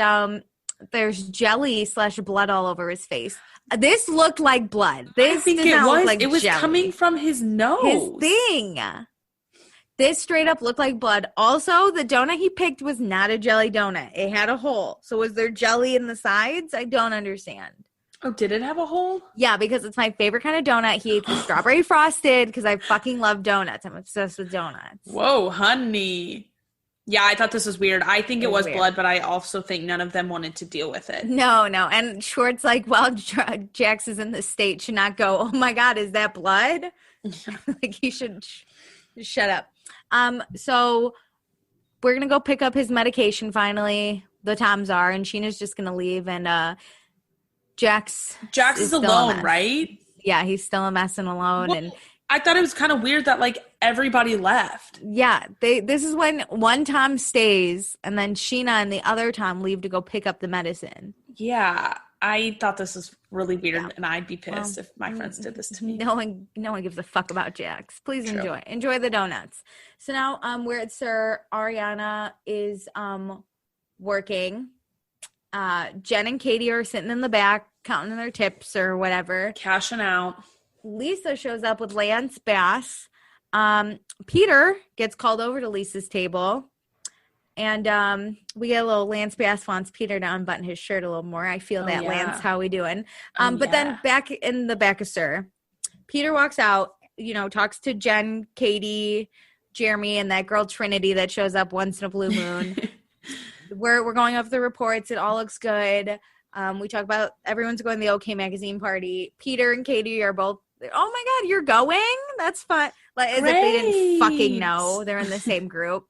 there's jelly / blood all over his face. This looked like blood. This
I think
did not look like
it was
jelly.
coming from his nose.
His thing. This straight up looked like blood. Also, the donut he picked was not a jelly donut. It had a hole. So was there jelly in the sides? I don't understand.
Oh, did it have a hole?
Yeah, because it's my favorite kind of donut. He ate the strawberry frosted because I fucking love donuts. I'm obsessed with donuts.
Whoa, honey. Yeah, I thought this was weird. I think it was blood, but I also think none of them wanted to deal with it.
No. And Schwartz, like, while Jax is in the state, should not go, oh my God, is that blood? Like, he should shut up. So we're going to go pick up his medication finally. The Toms are, and Sheena's just going to leave, and Jax is
alone, right?
Yeah, he's still a mess and alone.
Well,
and
I thought it was kind of weird that like everybody left.
Yeah, this is when one Tom stays and then Sheena and the other Tom leave to go pick up the medicine.
Yeah, I thought this was really weird, and I'd be pissed if my friends did this to me.
No one gives a fuck about Jax. Please enjoy the donuts. So now we're at Sir. Ariana is working. Jen and Katie are sitting in the back counting their tips or whatever.
Cashing out.
Lisa shows up with Lance Bass. Peter gets called over to Lisa's table. And we get a little Lance Bass wants Peter to unbutton his shirt a little more. I feel that, yeah. Lance, how we doing? But then back in the back of Sir, Peter walks out, talks to Jen, Katie, Jeremy, and that girl Trinity that shows up once in a blue moon. We're going off the reports. It all looks good. We talk about everyone's going to the OK Magazine party. Peter and Katie are both, oh my God, you're going? That's fun. Like, as if they didn't fucking know. They're in the same group.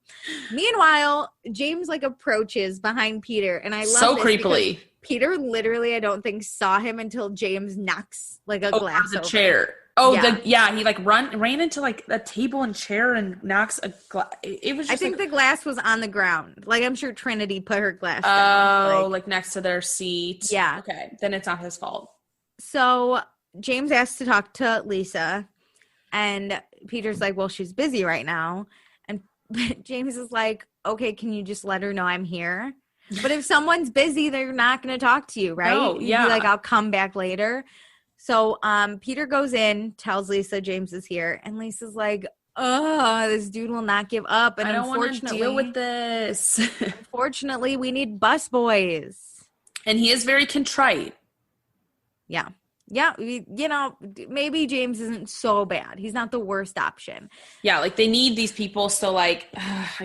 Meanwhile, James approaches behind Peter, and I love
so creepily.
Peter literally, I don't think, saw him until James knocks a glass
over.
The
chair. He ran into a table and chair and knocks a glass. It was just,
I think the glass was on the ground. I'm sure Trinity put her glass
down. Next to their seat.
Yeah.
Okay, then it's not his fault.
So James asks to talk to Lisa, and Peter's like, well, she's busy right now. And James is like, okay, can you just let her know I'm here? But if someone's busy, they're not going to talk to you, right?
No, yeah.
You'd be like, I'll come back later. So Peter goes in, tells Lisa James is here, and Lisa's like, oh, this dude will not give up. And
I don't want to deal with this.
Unfortunately, we need bus boys.
And he is very contrite.
Yeah. Yeah, maybe James isn't so bad. He's not the worst option.
Yeah, they need these people, so I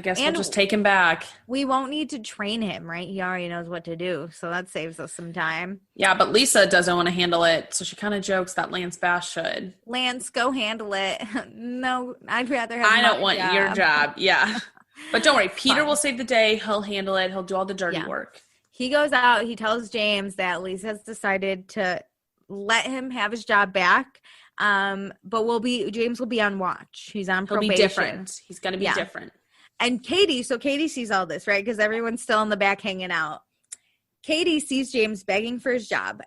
guess we'll just take him back.
We won't need to train him, right? He already knows what to do, so that saves us some time.
Yeah, but Lisa doesn't want to handle it, so she kind of jokes that Lance Bass should.
Lance, go handle it. No, I'd rather have
I don't want your job, yeah. But don't worry, Peter will save the day. He'll handle it. He'll do all the dirty work.
He goes out. He tells James that Lisa has decided to let him have his job back, but James will be on watch. He's on probation.
He'll be different. He's going to be different.
And Katie sees all this, right? Because everyone's still in the back hanging out. Katie sees James begging for his job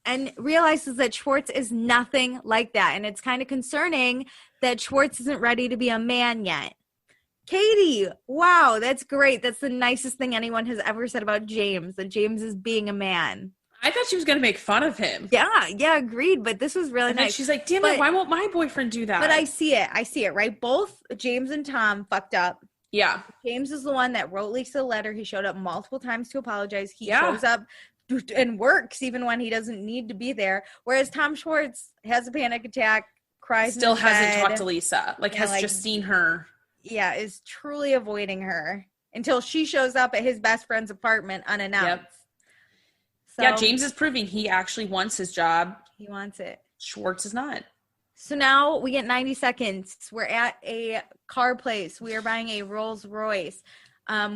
and realizes that Schwartz is nothing like that. And it's kind of concerning that Schwartz isn't ready to be a man yet. Katie, wow, that's great. That's the nicest thing anyone has ever said about James, that James is being a man.
I thought she was going to make fun of him.
Yeah, agreed. But this was really
And then
nice.
she's like, damn it, why won't my boyfriend do that?
But I see it, right? Both James and Tom fucked up.
Yeah.
James is the one that wrote Lisa a letter. He showed up multiple times to apologize. He shows up and works even when he doesn't need to be there. Whereas Tom Schwartz has a panic attack, cries,
still hasn't talked to Lisa. Like, has just seen her.
Yeah, is truly avoiding her until she shows up at his best friend's apartment unannounced.
Yep. So, yeah, James is proving he actually wants his job.
He wants it.
Schwartz is not.
So now we get 90 seconds. We're at a car place. We are buying a Rolls Royce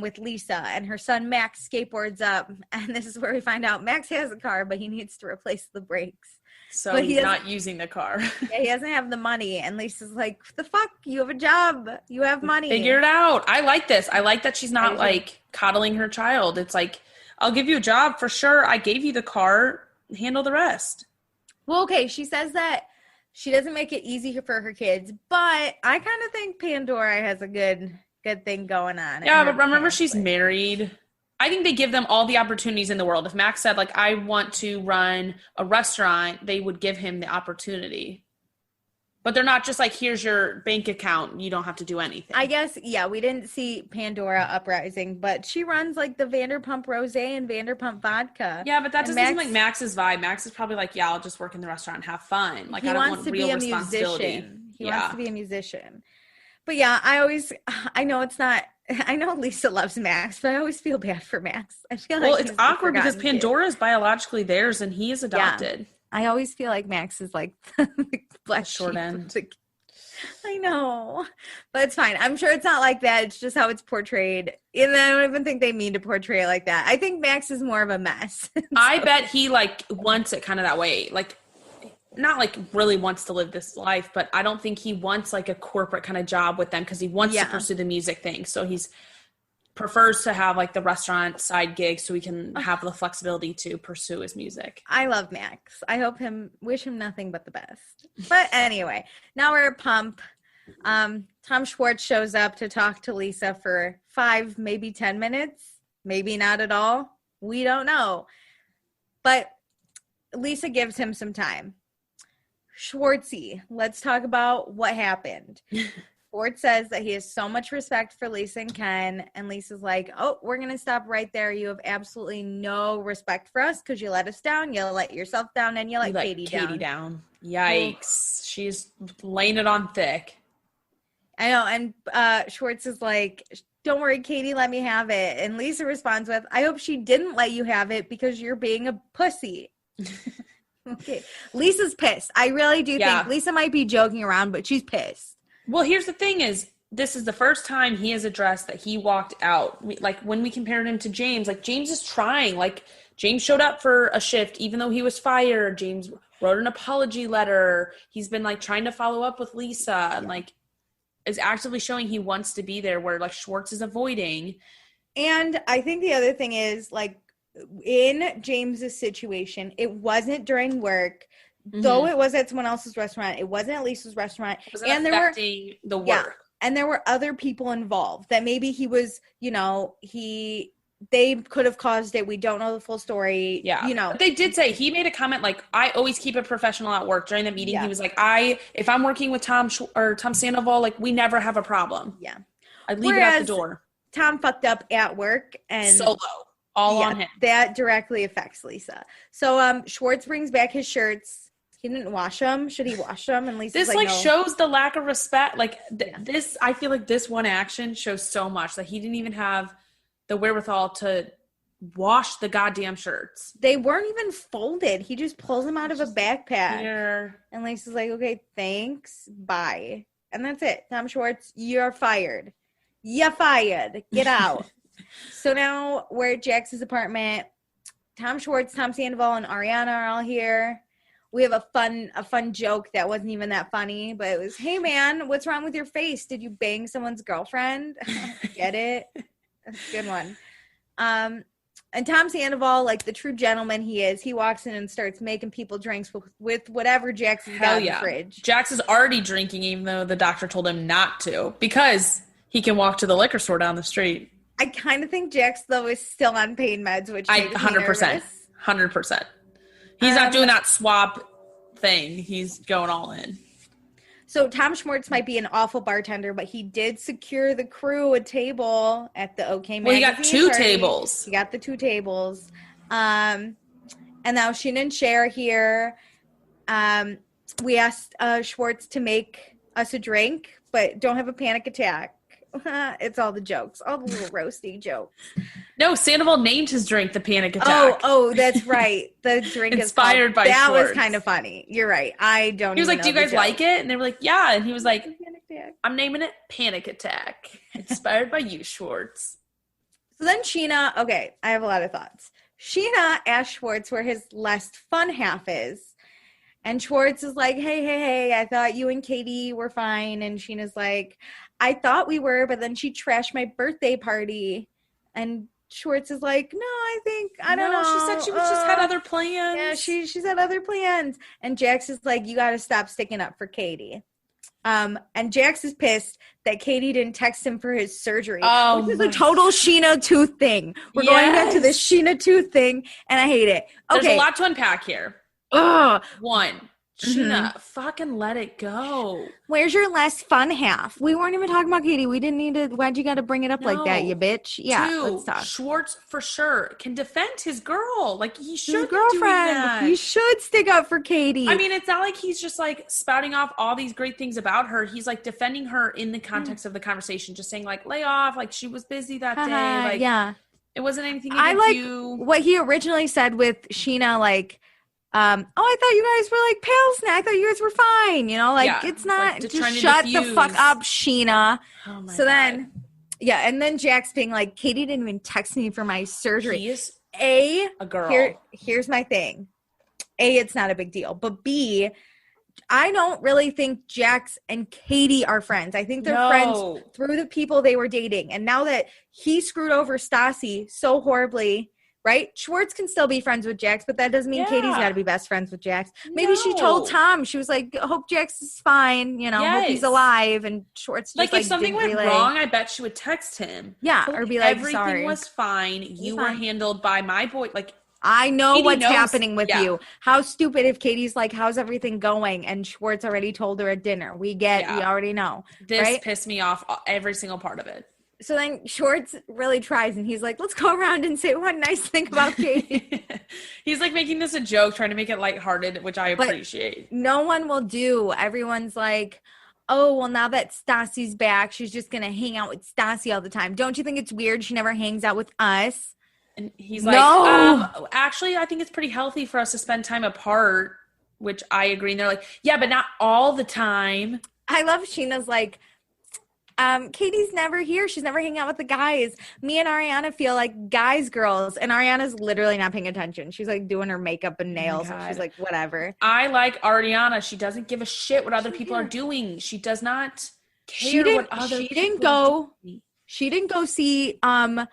with Lisa, and her son Max skateboards up. And this is where we find out Max has a car, but he needs to replace the brakes.
So but he's not using the car.
Yeah, he doesn't have the money. And Lisa's like, the fuck? You have a job. You have money.
Figure it out. I like this. I like that she's not like coddling her child. It's like, I'll give you a job for sure. I gave you the car. Handle the rest.
Well, okay. She says that she doesn't make it easy for her kids, but I kind of think Pandora has a good thing going on.
Yeah, but remember she's married. I think they give them all the opportunities in the world. If Max said, like, I want to run a restaurant, they would give him the opportunity. But they're not just like, here's your bank account. You don't have to do anything.
I guess, yeah, we didn't see Pandora uprising, but she runs like the Vanderpump Rosé and Vanderpump vodka.
Yeah, but that doesn't seem like Max's vibe. Max is probably like, yeah, I'll just work in the restaurant and have fun. Like, I don't want real responsibility.
He wants to be a musician. But yeah, I know Lisa loves Max, but I always feel bad for Max. I feel like
it's awkward because Pandora is biologically theirs and he is adopted.
Yeah. I always feel like Max is like the black
short end.
I know, but it's fine. I'm sure it's not like that. It's just how it's portrayed. And I don't even think they mean to portray it like that. I think Max is more of a mess.
I bet he like wants it kind of that way. Like, not like really wants to live this life, but I don't think he wants like a corporate kind of job with them because he wants to pursue the music thing. So he's prefers to have like the restaurant side gig so he can have the flexibility to pursue his music.
I love Max. I wish him nothing but the best. But anyway, now we're at Pump. Tom Schwartz shows up to talk to Lisa for 5, maybe 10 minutes. Maybe not at all. We don't know. But Lisa gives him some time. Schwartzy, let's talk about what happened. Schwartz says that he has so much respect for Lisa and Ken, and Lisa's like, oh, we're going to stop right there. You have absolutely no respect for us because you let us down, you let yourself down, and you let Katie down.
Yikes. She's laying it on thick.
I know, and Schwartz is like, don't worry, Katie, let me have it. And Lisa responds with, I hope she didn't let you have it because you're being a pussy. Okay. Lisa's pissed. I really do think Lisa might be joking around, but she's pissed.
Well, here's the thing is, this is the first time he has addressed that he walked out. Like, when we compared him to James, like, James is trying. Like, James showed up for a shift, even though he was fired. James wrote an apology letter. He's been, like, trying to follow up with Lisa and, like, is actively showing he wants to be there where, like, Schwartz is avoiding.
And I think the other thing is, like, in James's situation, it wasn't during work. Though it was at someone else's restaurant, it wasn't at Lisa's restaurant.
It wasn't affecting the work. Yeah,
and there were other people involved that maybe he was, they could have caused it. We don't know the full story.
Yeah. But they did say, he made a comment like, I always keep it professional at work. During the meeting, he was like, if I'm working with Tom Sandoval, like, we never have a problem.
Yeah.
I'd leave it at the door.
Tom fucked up at work and
solo. All on him.
That directly affects Lisa. So Schwartz brings back his shirts. He didn't wash them. Should he wash them? And Lisa's
this
like no.
shows the lack of respect. Like this, I feel like this one action shows so much that he didn't even have the wherewithal to wash the goddamn shirts.
They weren't even folded. He just pulls them out of a backpack.
Here.
And Lisa's like, okay, thanks. Bye. And that's it. Tom Schwartz, you're fired. You're fired. Get out. So now we're at Jax's apartment. Tom Schwartz, Tom Sandoval, and Ariana are all here. We have a fun joke that wasn't even that funny, but it was, hey man, what's wrong with your face? Did you bang someone's girlfriend? Get it? That's a good one. And Tom Sandoval, like the true gentleman he is, he walks in and starts making people drinks with whatever Jax has got in the fridge.
Jax is already drinking even though the doctor told him not to because he can walk to the liquor store down the street.
I kind of think Jax, though, is still on pain meds, which makes me nervous.
100%. He's not doing that swap thing. He's going all in.
So Tom Schwartz might be an awful bartender, but he did secure the crew a table at the OK Magazine.
Well, he got 2 tables.
He got the 2 tables. And now Sheena and Cher are here. We asked Schwartz to make us a drink, but don't have a panic attack. It's all the jokes, all the little roasty jokes.
No, Sandoval named his drink the Panic Attack.
Oh, that's right. The drink
inspired by
that
Schwartz.
Was kind of funny. You're right. I don't.
He was like, "Do you guys like it?" And they were like, "Yeah." And he was like,
Panic attack.
"I'm naming it Panic Attack, inspired by you, Schwartz."
So then Sheena. Okay, I have a lot of thoughts. Sheena asked Schwartz where his less fun half is. And Schwartz is like, hey, I thought you and Katie were fine. And Sheena's like, I thought we were, but then she trashed my birthday party. And Schwartz is like, no, I don't know.
She said she was just had other plans.
Yeah, she's had other plans. And Jax is like, you got to stop sticking up for Katie. And Jax is pissed that Katie didn't text him for his surgery.
Oh,
which is a total Sheena tooth thing. We're going back to this Sheena tooth thing, and I hate it. Okay.
There's a lot to unpack here.
Ugh.
One, Sheena, fucking let it go.
Where's your less fun half? We weren't even talking about Katie. We didn't need to. Why'd you got to bring it up like that, you bitch? Yeah,
2,
let's talk.
Schwartz for sure can defend his girl. Like he should.
His girlfriend. He should stick up for Katie.
I mean, it's not like he's just like spouting off all these great things about her. He's like defending her in the context of the conversation, just saying like, lay off. Like she was busy that day. Like
yeah,
it wasn't anything.
I like
you.
What he originally said with Sheena, like. I thought you guys were like pals now. I thought you guys were fine. You know, like it's not. Like, just shut the fuck up, Sheena.
Oh my
so
God.
Then, yeah, and then Jax being like, Katie didn't even text me for my surgery.
He is
a
girl.
Here's my thing. A, it's not a big deal, but B, I don't really think Jax and Katie are friends. I think they're friends through the people they were dating, and now that he screwed over Stassi so horribly. Right? Schwartz can still be friends with Jax, but that doesn't mean Katie's got to be best friends with Jax. Maybe she told Tom, she was like, hope Jax is fine, you know, hope he's alive. And Schwartz just
if something went wrong, I bet she would text him.
Yeah, or be like,
everything
sorry.
Was fine. You were handled by my boy. Like,
I know Katie what's happening with you. How stupid if Katie's like, how's everything going? And Schwartz already told her at dinner. We already know.
This pissed me off, every single part of it.
So then Schwartz really tries, and he's like, let's go around and say one nice thing about Katie.
He's like making this a joke, trying to make it lighthearted, which I appreciate.
No one will do. Everyone's like, oh, well, now that Stassi's back, she's just going to hang out with Stassi all the time. Don't you think it's weird she never hangs out with us?
And he's like, actually, I think it's pretty healthy for us to spend time apart, which I agree. And they're like, yeah, but not all the time.
I love Sheena's like, Katie's never here. She's never hanging out with the guys. Me and Ariana feel like guys, girls. And Ariana's literally not paying attention. She's like doing her makeup and nails. And she's like, whatever.
I like Ariana. She doesn't give a shit what other people are doing. She does not care what other people are doing. She didn't go see, Tom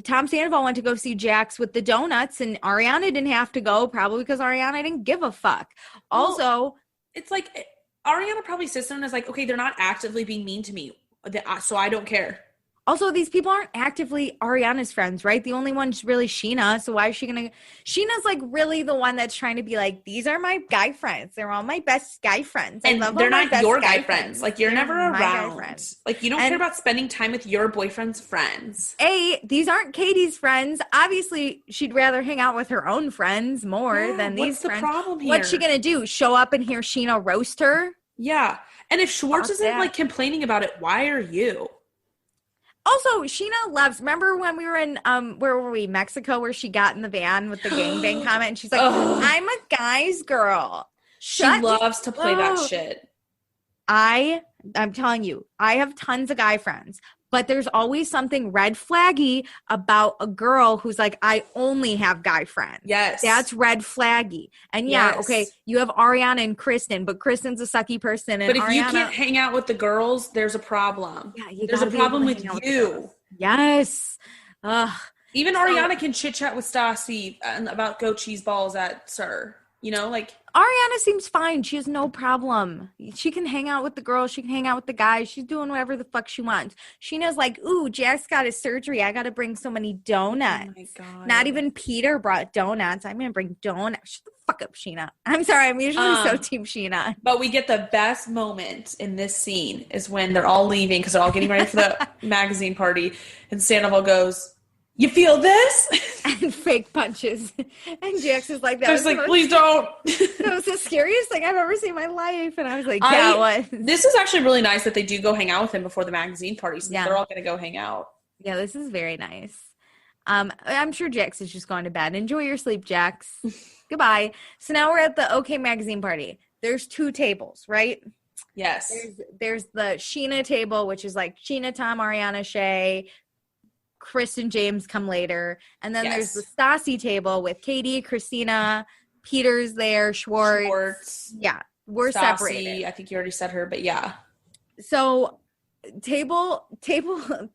Sandoval went to go see Jax with the donuts, and Ariana didn't have to go, probably because Ariana didn't give a fuck. Also, it's like Ariana probably sits there and is like, okay, they're not actively being mean to me. So I don't care.
Also, these people aren't actively Ariana's friends, right? The only one's really Sheena. So why is she going to... Sheena's like really the one that's trying to be like, these are my guy friends. They're all my best guy friends.
And they're not your guy friends. Like, you're never around. Like, you don't care about spending time with your boyfriend's friends.
These aren't Katie's friends. Obviously, she'd rather hang out with her own friends more than these friends.
What's the problem here?
What's she going to do? Show up and hear Sheena roast her?
Yeah. And if Schwartz isn't like complaining about it, why are you?
Also, Sheena loves, remember when we were in, where were we? Mexico, where she got in the van with the gangbang comment, and she's like, I'm a guy's girl.
She loves to play that shit.
I'm telling you, I have tons of guy friends, but there's always something red flaggy about a girl who's like, I only have guy friends.
Yes.
That's red flaggy. And okay, you have Ariana and Kristen, but Kristen's a sucky person. And
but if you can't hang out with the girls, there's a problem.
Yeah,
there's a problem with you.
Yes. Ugh.
Even Ariana can chit chat with Stassi about goat cheese balls at Sir. You know, like
Ariana seems fine. She has no problem. She can hang out with the girls. She can hang out with the guys. She's doing whatever the fuck she wants. She knows, like, ooh, Jack's got his surgery. I got to bring so many donuts.
Oh my God.
Not even Peter brought donuts. I'm going to bring donuts. Shut the fuck up, Sheena. I'm sorry. I'm usually so team Sheena.
But we get the best moment in this scene is when they're all leaving because they're all getting ready for the magazine party. And Sandoval goes, you feel this?
And fake punches. And Jax is like, that
I
was
was like, please don't.
That was the scariest thing I've ever seen in my life. And I was like, yeah, what?
This is actually really nice that they do go hang out with him before the magazine party. So they're all going to go hang out.
Yeah, this is very nice. I'm sure Jax is just going to bed. Enjoy your sleep, Jax. Goodbye. So now we're at the OK Magazine party. There's 2 tables, right?
Yes.
There's the Sheena table, which is like Sheena, Tom, Ariana, Shay, Chris and James come later. And then there's the Stassi table with Katie, Christina, Peter's there, Schwartz. Yeah, we're
Stassi,
separated.
I think you already said her, but yeah.
So the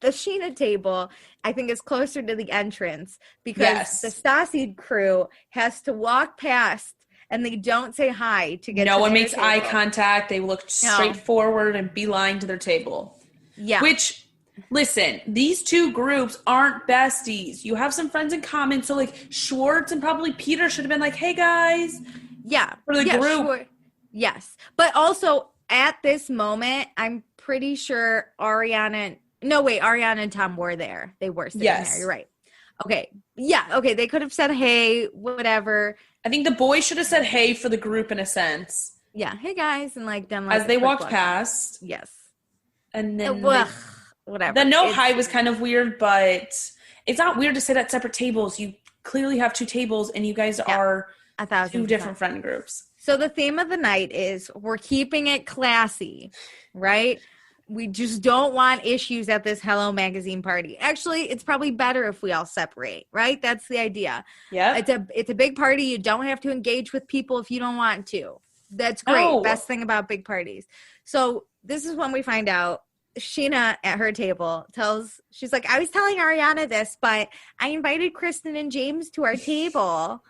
Sheena table, I think is closer to the entrance because the Stassi crew has to walk past and they don't say hi to get to
one
their
makes
table.
eye contact. They look straight forward and beeline to their table.
Yeah.
Which, listen, these 2 groups aren't besties. You have some friends in common. So, like, Schwartz and probably Peter should have been like, hey, guys.
Yeah.
For the group.
Yes. But also, at this moment, I'm pretty sure Ariana and Tom were there. They were sitting there. You're right. Okay. Yeah. Okay. They could have said, hey, whatever.
I think the boys should have said hey for the group in a sense.
Yeah. Hey, guys. And, like, done, like,
as they walked past.
Yes.
And then
whatever.
The no hi was kind of weird, but it's not weird to sit at separate tables. You clearly have 2 tables, and you guys are 2 different friend groups.
So the theme of the night is we're keeping it classy, right? We just don't want issues at this Hello Magazine party. Actually, it's probably better if we all separate, right? That's the idea.
Yeah.
It's a big party. You don't have to engage with people if you don't want to. That's great.
Oh.
Best thing about big parties. So this is when we find out Sheena at her table she's like, I was telling Ariana this, but I invited Kristen and James to our table.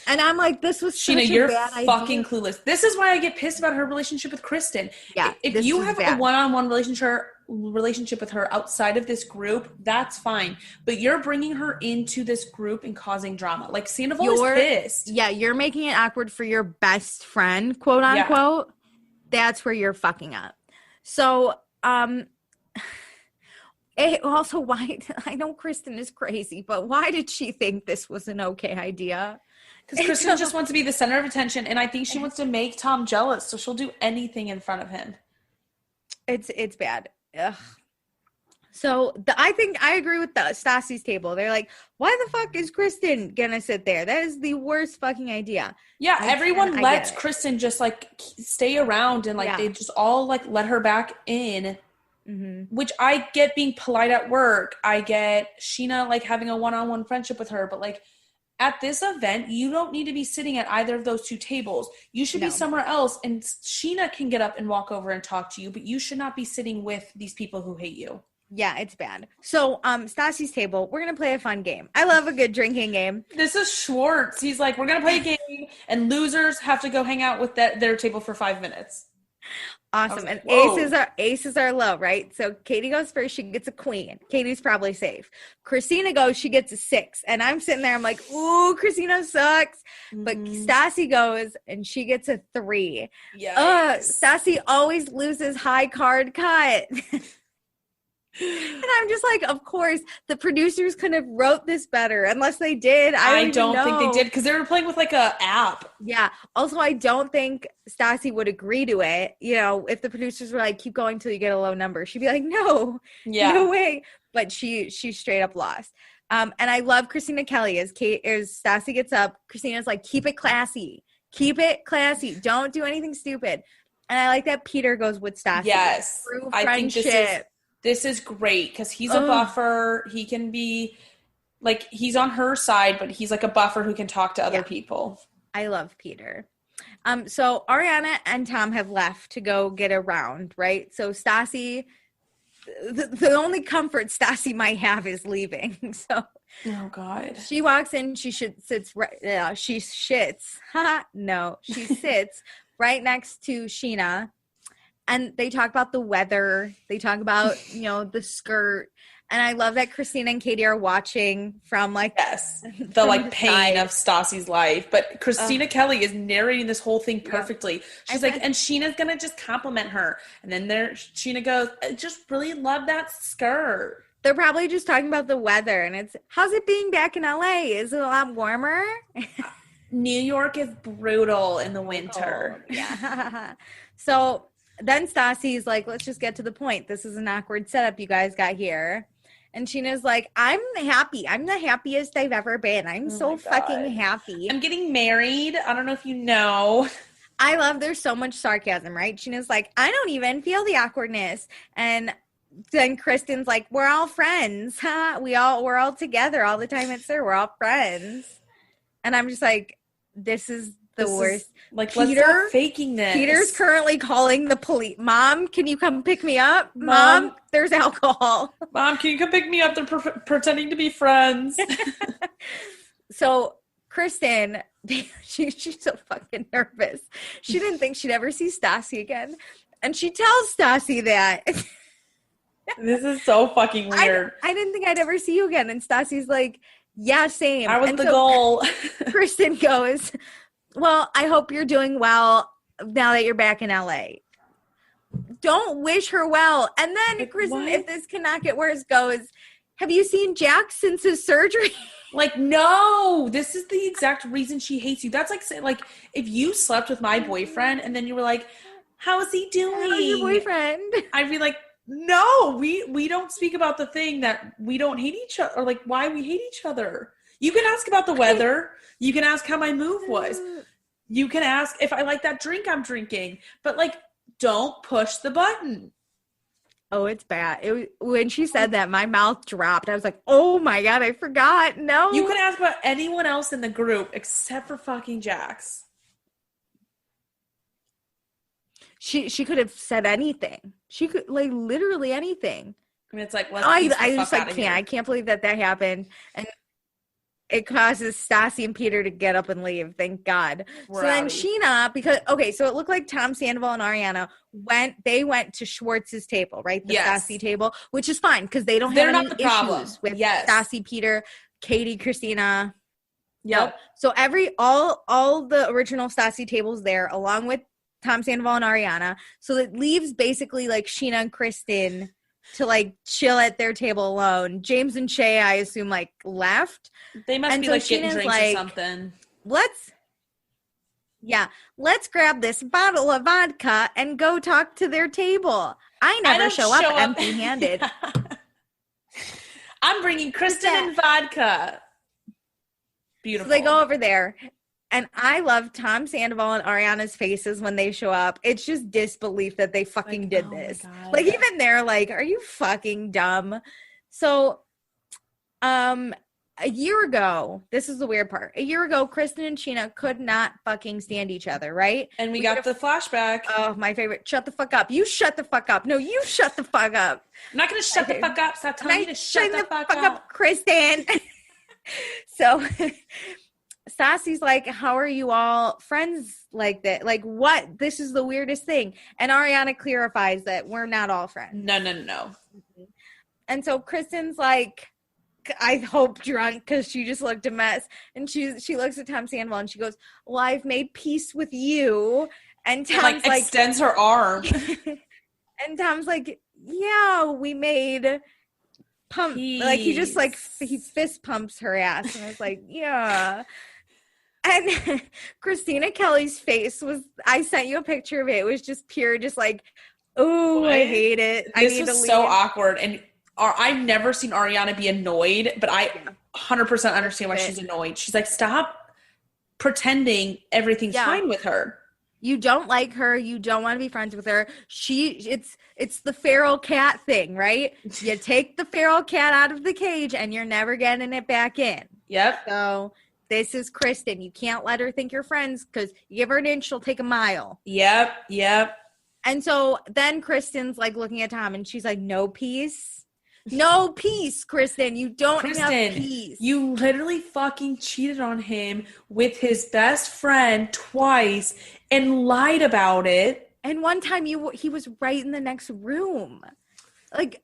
And I'm like, this was such
Sheena,
a
you're
bad
fucking
idea.
clueless. This is why I get pissed about her relationship with Kristen.
Yeah.
If you have a one-on-one relationship with her outside of this group, that's fine. But you're bringing her into this group and causing drama. Like, Sandoval is pissed. Yeah,
you're making it awkward for your best friend, quote unquote. Yeah. That's where you're fucking up. So, also, why? I know Kristen is crazy, but why did she think this was an okay idea?
Because Kristen just wants to be the center of attention, and I think she wants to make Tom jealous, so she'll do anything in front of him.
It's bad. Ugh. So I think I agree with the Stassi's table. They're like, why the fuck is Kristen gonna sit there? That is the worst fucking idea.
Yeah, everyone lets Kristen just like stay around and like they just all like let her back in. Mm-hmm. Which I get being polite at work. I get Sheena like having a one-on-one friendship with her, but like at this event, you don't need to be sitting at either of those 2 tables. You should be somewhere else, and Sheena can get up and walk over and talk to you, but you should not be sitting with these people who hate you.
Yeah, it's bad. So, Stassi's table, we're going to play a fun game. I love a good drinking game.
This is Schwartz. He's like, we're going to play a game, and losers have to go hang out with their table for 5 minutes.
Awesome.
Like,
and aces are low, right? So Katie goes first. She gets a queen. Katie's probably safe. Christina goes. She gets a 6. And I'm sitting there. I'm like, ooh, Christina sucks. Mm-hmm. But Stassi goes, and she gets a 3.
Yeah.
Stassi always loses high card cut. And I'm just like, of course, the producers could have wrote this better. Unless they did. I don't think
they did because they were playing with like a app.
Yeah. Also, I don't think Stassi would agree to it. You know, if the producers were like, keep going till you get a low number, she'd be like, no, no way. But she straight up lost. And I love Christina Kelly as Stassi gets up. Christina's like, keep it classy. Keep it classy. Don't do anything stupid. And I like that Peter goes with Stassi.
Yes.
True
I
friendship.
think this is great because he's a buffer. He can be like, he's on her side, but he's like a buffer who can talk to other people.
I love Peter. So Ariana and Tom have left to go get around, right? So Stassi the only comfort Stassi might have is leaving. So
oh God,
she walks in. She sits right. She shits. No, she sits right next to Sheena, and they talk about the weather. They talk about the skirt. And I love that Christina and Katie are watching from like
the like pain of Stassi's life. But Christina Kelly is narrating this whole thing perfectly. Yeah. She's like, and Sheena's gonna just compliment her. And then Sheena goes, I just really love that skirt.
They're probably just talking about the weather, and it's how's it being back in LA? Is it a lot warmer?
New York is brutal in the winter.
Yeah. So then Stassi's like, let's just get to the point. This is an awkward setup you guys got here. And Sheena's like, I'm happy. I'm the happiest I've ever been. I'm so fucking happy.
I'm getting married. I don't know if you know.
I love there's so much sarcasm, right? Sheena's like, I don't even feel the awkwardness. And then Kristen's like, we're all friends. Huh? We're all together all the time at SUR. We're all friends. And I'm just like, this is the worst.
Like, let's stop faking this.
Peter's currently calling the police. Mom, can you come pick me up? Mom, there's alcohol.
Mom, can you come pick me up? They're pretending to be friends.
So Kristen, she's so fucking nervous. She didn't think she'd ever see Stassi again. And she tells Stassi that.
This is so fucking weird.
I didn't think I'd ever see you again. And Stassi's like, yeah, same.
I was the goal.
Kristen goes, well, I hope you're doing well now that you're back in LA. Don't wish her well. And then Kristen, if this cannot get worse, goes, have you seen Jack since his surgery?
Like, no, this is the exact reason she hates you. That's like saying, like, if you slept with my boyfriend and then you were like, how is he doing?
How's your boyfriend?
I'd be like, no, we don't speak about the thing that we don't hate each other, or like why we hate each other. You can ask about the weather. You can ask how my move was. You can ask if I like that drink I'm drinking. But, like, don't push the button.
Oh, it's bad. When she said that, my mouth dropped. I was like, oh, my God, I forgot. No.
You can ask about anyone else in the group except for fucking Jax.
She could have said anything. She could, like, literally anything.
I mean, it's like,
I just, like, can't. I can't believe that happened. And it causes Stassi and Peter to get up and leave. Thank God. So then Sheena, so it looked like Tom Sandoval and Ariana went to Schwartz's table, right? The Stassi table, which is fine because they don't have any issues with Stassi, Peter, Katie, Christina.
Yep.
So all the original Stassi tables there, along with Tom Sandoval and Ariana. So it leaves basically like Sheena and Kristen to like chill at their table alone. James and Shay, I assume, like left.
They must be like getting drinks or something.
Let's grab this bottle of vodka and go talk to their table. I never show up empty-handed.
I'm bringing Kristen and vodka. Beautiful.
So they go over there. And I love Tom Sandoval and Ariana's faces when they show up. It's just disbelief that they fucking did this. Like, even they're like, are you fucking dumb? So, a year ago, this is the weird part. A year ago, Kristen and Sheena could not fucking stand each other, right?
And we got the flashback.
Oh, my favorite. Shut the fuck up. You shut the fuck up. No, you shut the fuck up.
I'm not going to shut the fuck up. Stop telling me to shut the fuck up,
Kristen. So... Stassi's like, how are you all friends like that? Like, what? This is the weirdest thing. And Ariana clarifies that we're not all friends.
No.
And so Kristen's like, I hope drunk because she just looked a mess. And she looks at Tom Sandoval and she goes, well, I've made peace with you. And Tom's like
extends her arm.
And Tom's like, yeah, we made pump. Peace. Like, he just like, he fist pumps her ass. And I was like, yeah. And Christina Kelly's face was, I sent you a picture of it. It was just pure, just like, oh, I hate it.
This was so awkward. And I've never seen Ariana be annoyed, but I 100% understand why she's annoyed. She's like, stop pretending everything's fine with her.
You don't like her. You don't want to be friends with her. It's the feral cat thing, right? You take the feral cat out of the cage and you're never getting it back in.
Yep.
So this is Kristen. You can't let her think you're friends because you give her an inch, she'll take a mile.
Yep.
And so then Kristen's like looking at Tom and she's like, no peace. No peace, Kristen. You don't have peace.
You literally fucking cheated on him with his best friend twice and lied about it.
And one time he was right in the next room. Like,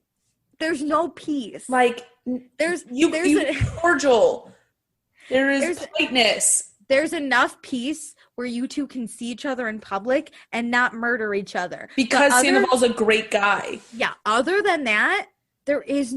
there's no peace.
Like,
there's
cordial. There is politeness.
There's enough peace where you two can see each other in public and not murder each other.
Because Sandoval's a great guy.
Yeah. Other than that, there's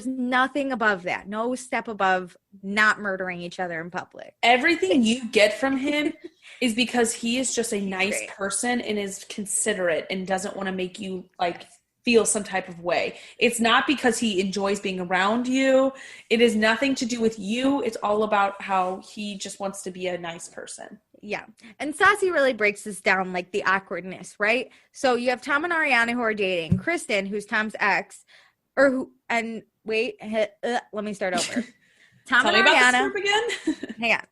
nothing above that. No step above not murdering each other in public.
Everything you get from him is because he is just a nice person and is considerate and doesn't want to make you like feel some type of way. It's not because he enjoys being around you. It is nothing to do with you. It's all about how he just wants to be a nice person.
Yeah. And Stassi really breaks this down, like the awkwardness, right? So you have Tom and Ariana who are dating. Kristen, who's Tom's ex, let me start over. Tom and Ariana.
Again?
Hang on.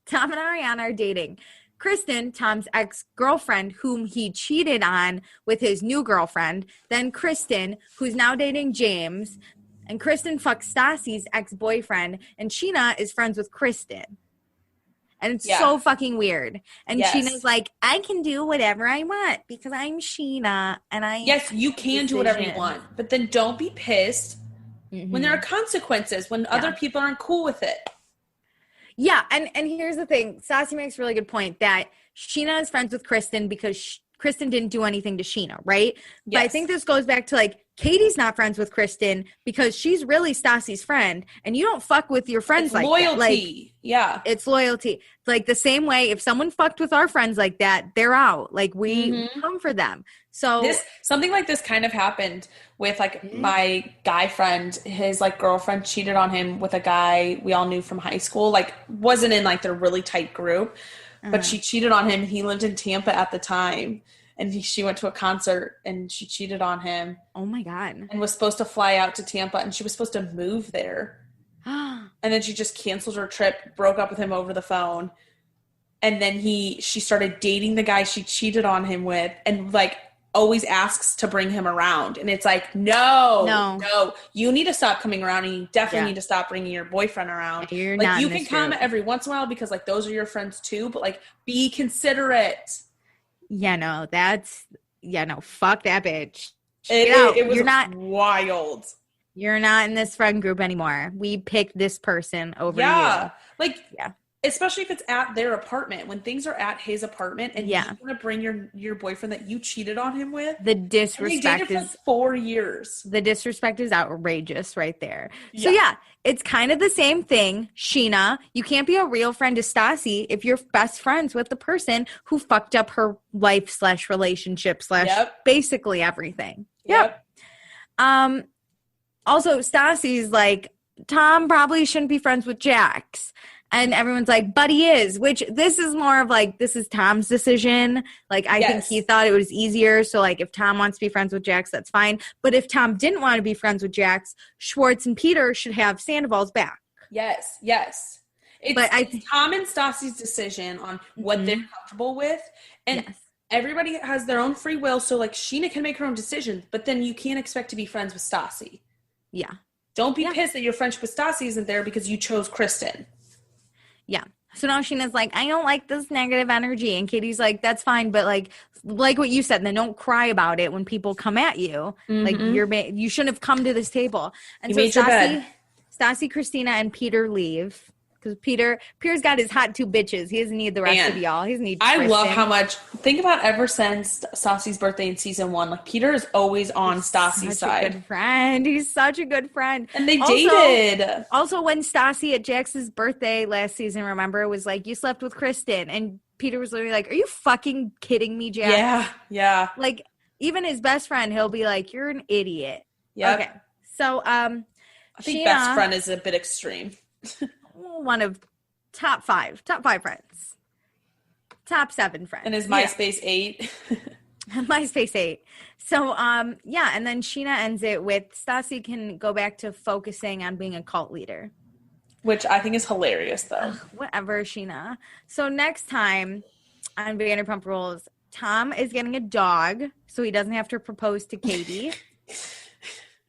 Tom and Ariana are dating. Kristen, Tom's ex-girlfriend, whom he cheated on with his new girlfriend. Then Kristen, who's now dating James. And Kristen fucks Stassi's ex-boyfriend. And Sheena is friends with Kristen. And it's so fucking weird. And Sheena's like, I can do whatever I want because I'm Sheena. And
Yes, you can do whatever you want. But then don't be pissed when there are consequences, when other people aren't cool with it.
Yeah, and here's the thing. Stassi makes a really good point that Sheena is friends with Kristen because Kristen didn't do anything to Sheena, right? Yes. But I think this goes back to, like, Katie's not friends with Kristen because she's really Stassi's friend, and you don't fuck with your friends like
loyalty.
that. Like,
yeah.
It's loyalty. Like, the same way, if someone fucked with our friends like that, they're out. Like, we come for them. So
something like this kind of happened with, like, my guy friend. His, like, girlfriend cheated on him with a guy we all knew from high school. Like, wasn't in, like, their really tight group. But she cheated on him. He lived in Tampa at the time. And she went to a concert and she cheated on him.
Oh my God.
And was supposed to fly out to Tampa and she was supposed to move there. And then she just canceled her trip, broke up with him over the phone. And then she started dating the guy she cheated on him with and like always asks to bring him around. And it's like, no, you need to stop coming around and you definitely need to stop bringing your boyfriend around.
You're
like
not
you can come every once in a while because like those are your friends too, but like be considerate.
Yeah, no, fuck that bitch.
It was wild.
You're not in this friend group anymore. We picked this person over you.
Especially if it's at their apartment. When things are at his apartment and you want to bring your boyfriend that you cheated on him with.
The disrespect is
for 4 years.
The disrespect is outrageous right there. Yeah. So it's kind of the same thing. Sheena, you can't be a real friend to Stassi if you're best friends with the person who fucked up her life / relationship / basically everything. Yep. Also, Stassi's like, Tom probably shouldn't be friends with Jax. And everyone's like, but he is, which this is more of like, this is Tom's decision. Like, I think he thought it was easier. So like, if Tom wants to be friends with Jax, that's fine. But if Tom didn't want to be friends with Jax, Schwartz and Peter should have Sandoval's back.
Yes. It's Tom and Stassi's decision on what they're comfortable with. And everybody has their own free will. So like, Sheena can make her own decisions, but then you can't expect to be friends with Stassi.
Yeah.
Don't be pissed that your friendship with Stassi isn't there because you chose Kristen.
Yeah. So now Sheena's like, I don't like this negative energy. And Katie's like, that's fine. But like what you said, then don't cry about it when people come at you. Like you shouldn't have come to this table. And so Stassi, Christina, and Peter leave. Because Peter's got his hot two bitches. He doesn't need the rest of y'all. He doesn't need Kristen.
I love how much. Think about ever since Stassi's birthday in season 1. Like Peter is always on Stassi's side.
Such a good friend. He's such a good friend.
And they dated.
Also, when Stassi at Jax's birthday last season, remember, it was like, you slept with Kristen. And Peter was literally like, are you fucking kidding me, Jax?
Yeah.
Like, even his best friend, he'll be like, you're an idiot.
Yeah.
Okay. So, I
think Sheena, best friend is a bit extreme.
One of top five friends, top 7 friends,
and his MySpace 8.
MySpace 8. So and then Sheena ends it with Stassi can go back to focusing on being a cult leader,
which I think is hilarious though.
Whatever, Sheena. So next time on Vanderpump Rules, Tom is getting a dog, so he doesn't have to propose to Katie.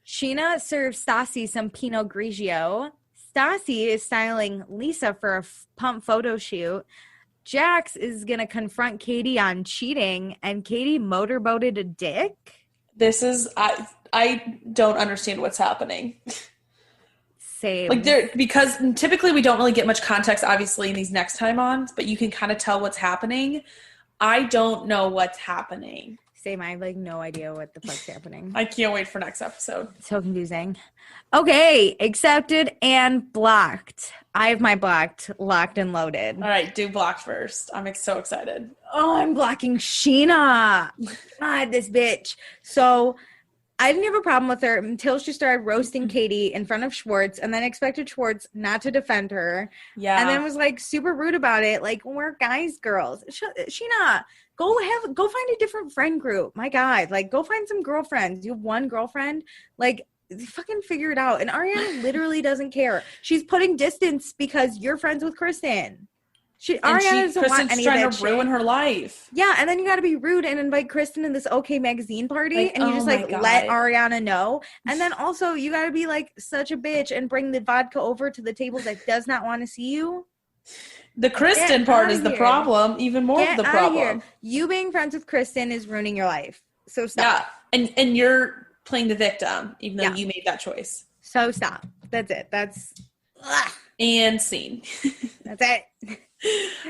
Sheena serves Stassi some Pinot Grigio. Stassi is styling Lisa for a pump photo shoot. Jax is going to confront Katie on cheating, and Katie motorboated a dick.
This is, I don't understand what's happening.
Same.
Like because typically we don't really get much context, obviously, in these next time-ons, but you can kind of tell what's happening. I don't know what's happening.
Same. I have like no idea what the fuck's happening.
I can't wait for next episode.
So confusing. Okay, accepted and blocked. I have my blocked, locked, and loaded.
All right, do blocked first. I'm so excited.
Oh, I'm blocking Sheena. God, this bitch. So I didn't have a problem with her until she started roasting Katie in front of Schwartz, and then expected Schwartz not to defend her.
Yeah.
And then was like super rude about it. Like, we're guys, girls. Sheena, go find a different friend group. My God, like, go find some girlfriends. You have one girlfriend. Like, fucking figure it out. And Ariana literally doesn't care. She's putting distance because you're friends with Kristen. Ariana doesn't want any
trying
of that
to ruin her life.
Yeah, and then you got to be rude and invite Kristen to this OK Magazine party, like, and you just like let Ariana know. And then also you got to be like such a bitch and bring the vodka over to the table that does not want to see you.
The Kristen part is the problem, even more of the problem.
You being friends with Kristen is ruining your life. So stop.
Yeah, and you're playing the victim, even though you made that choice.
So stop. That's it. That's
and scene.
That's it.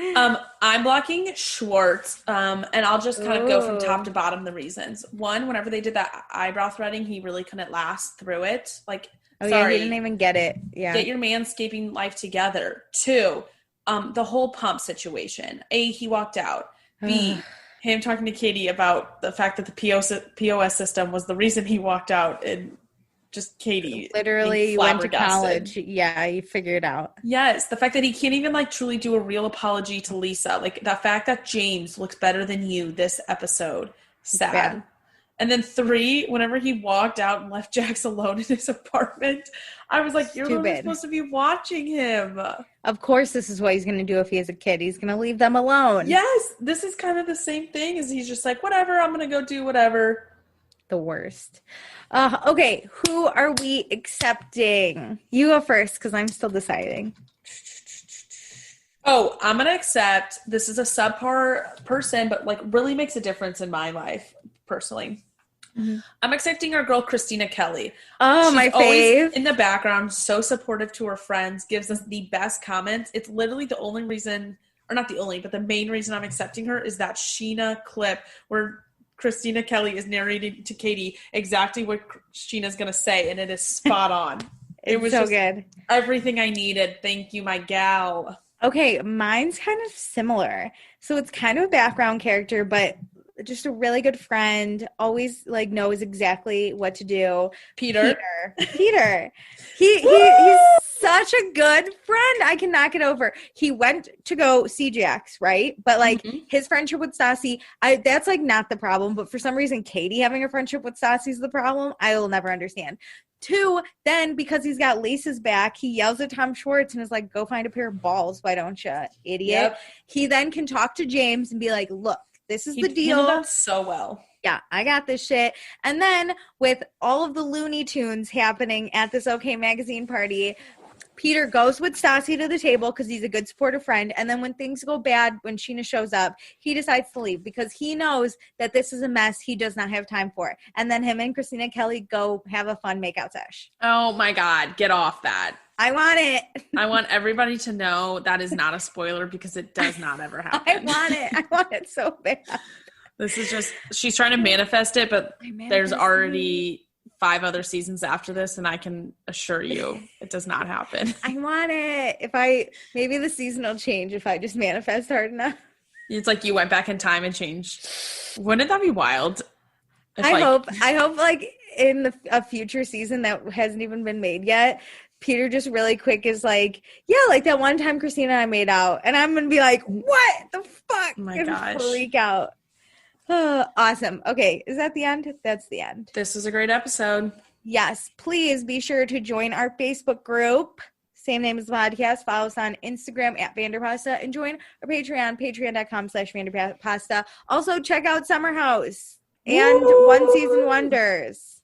I'm blocking Schwartz, and I'll just kind of go from top to bottom the reasons. One, whenever they did that eyebrow threading, he really couldn't last through it. Like,
sorry,
yeah,
he didn't even get it. Yeah,
get your manscaping life together. Two, the whole pump situation. A, he walked out. B, him talking to Katie about the fact that the POS system was the reason he walked out, and just Katie
literally went to college. Yeah, you figured it out.
Yes, the fact that he can't even like truly do a real apology to Lisa, like the fact that James looks better than you this episode, sad. Bad. And then 3, whenever he walked out and left Jax alone in his apartment, I was like, you're supposed to be watching him.
Of course, this is what he's going to do if he has a kid. He's going to leave them alone.
Yes, this is kind of the same thing as he's just like, whatever, I'm going to go do whatever.
The worst. Okay, who are we accepting? You go first because I'm still deciding.
Oh, I'm going to accept. This is a subpar person, but like really makes a difference in my life personally. Mm-hmm. I'm accepting our girl, Christina Kelly.
Oh, she's my fave.
In the background, so supportive to her friends, gives us the best comments. It's literally the only reason, or not the only, but the main reason I'm accepting her is that Sheena clip where Christina Kelly is narrating to Katie exactly what Sheena's going to say, and it is spot on. It was
so good.
Everything I needed. Thank you, my gal.
Okay, mine's kind of similar. So it's kind of a background character, but just a really good friend, always like knows exactly what to do. Peter. He's such a good friend. I cannot get over. He went to go see Jax, right? But like his friendship with Stassi, that's like not the problem. But for some reason, Katie having a friendship with Stassi is the problem. I will never understand. 2, then because he's got Lisa's back, he yells at Tom Schwartz and is like, go find a pair of balls, why don't you, idiot? Yep. He then can talk to James and be like, look, this is the deal.
He did that so well.
Yeah, I got this shit. And then with all of the Looney Tunes happening at this OK Magazine party, Peter goes with Stassi to the table because he's a good supportive friend. And then when things go bad, when Sheena shows up, he decides to leave because he knows that this is a mess he does not have time for. And then him and Christina Kelly go have a fun makeout sesh.
Oh my God, get off that.
I want it.
I want everybody to know that is not a spoiler because it does not ever happen.
I want it. I want it so bad.
This is just, she's trying to manifest it, but there's already 5 other seasons after this, and I can assure you it does not happen.
I want it. Maybe the season will change if I just manifest hard enough.
It's like you went back in time and changed. Wouldn't that be wild?
I hope like in a future season that hasn't even been made yet, Peter just really quick is like, yeah, like that one time Christina and I made out. And I'm going to be like, what the fuck?
Oh my gosh.
Freak out. Awesome. Okay. Is that the end? That's the end.
This was a great episode.
Yes. Please be sure to join our Facebook group. same name as the podcast. Follow us on Instagram at Vanderpasta and join our Patreon, patreon.com/Vanderpasta. Also, check out Summer House and One Season Wonders.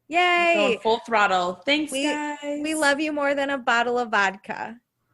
Yay!
Going full throttle. Thanks,
we
guys.
We love you more than a bottle of vodka.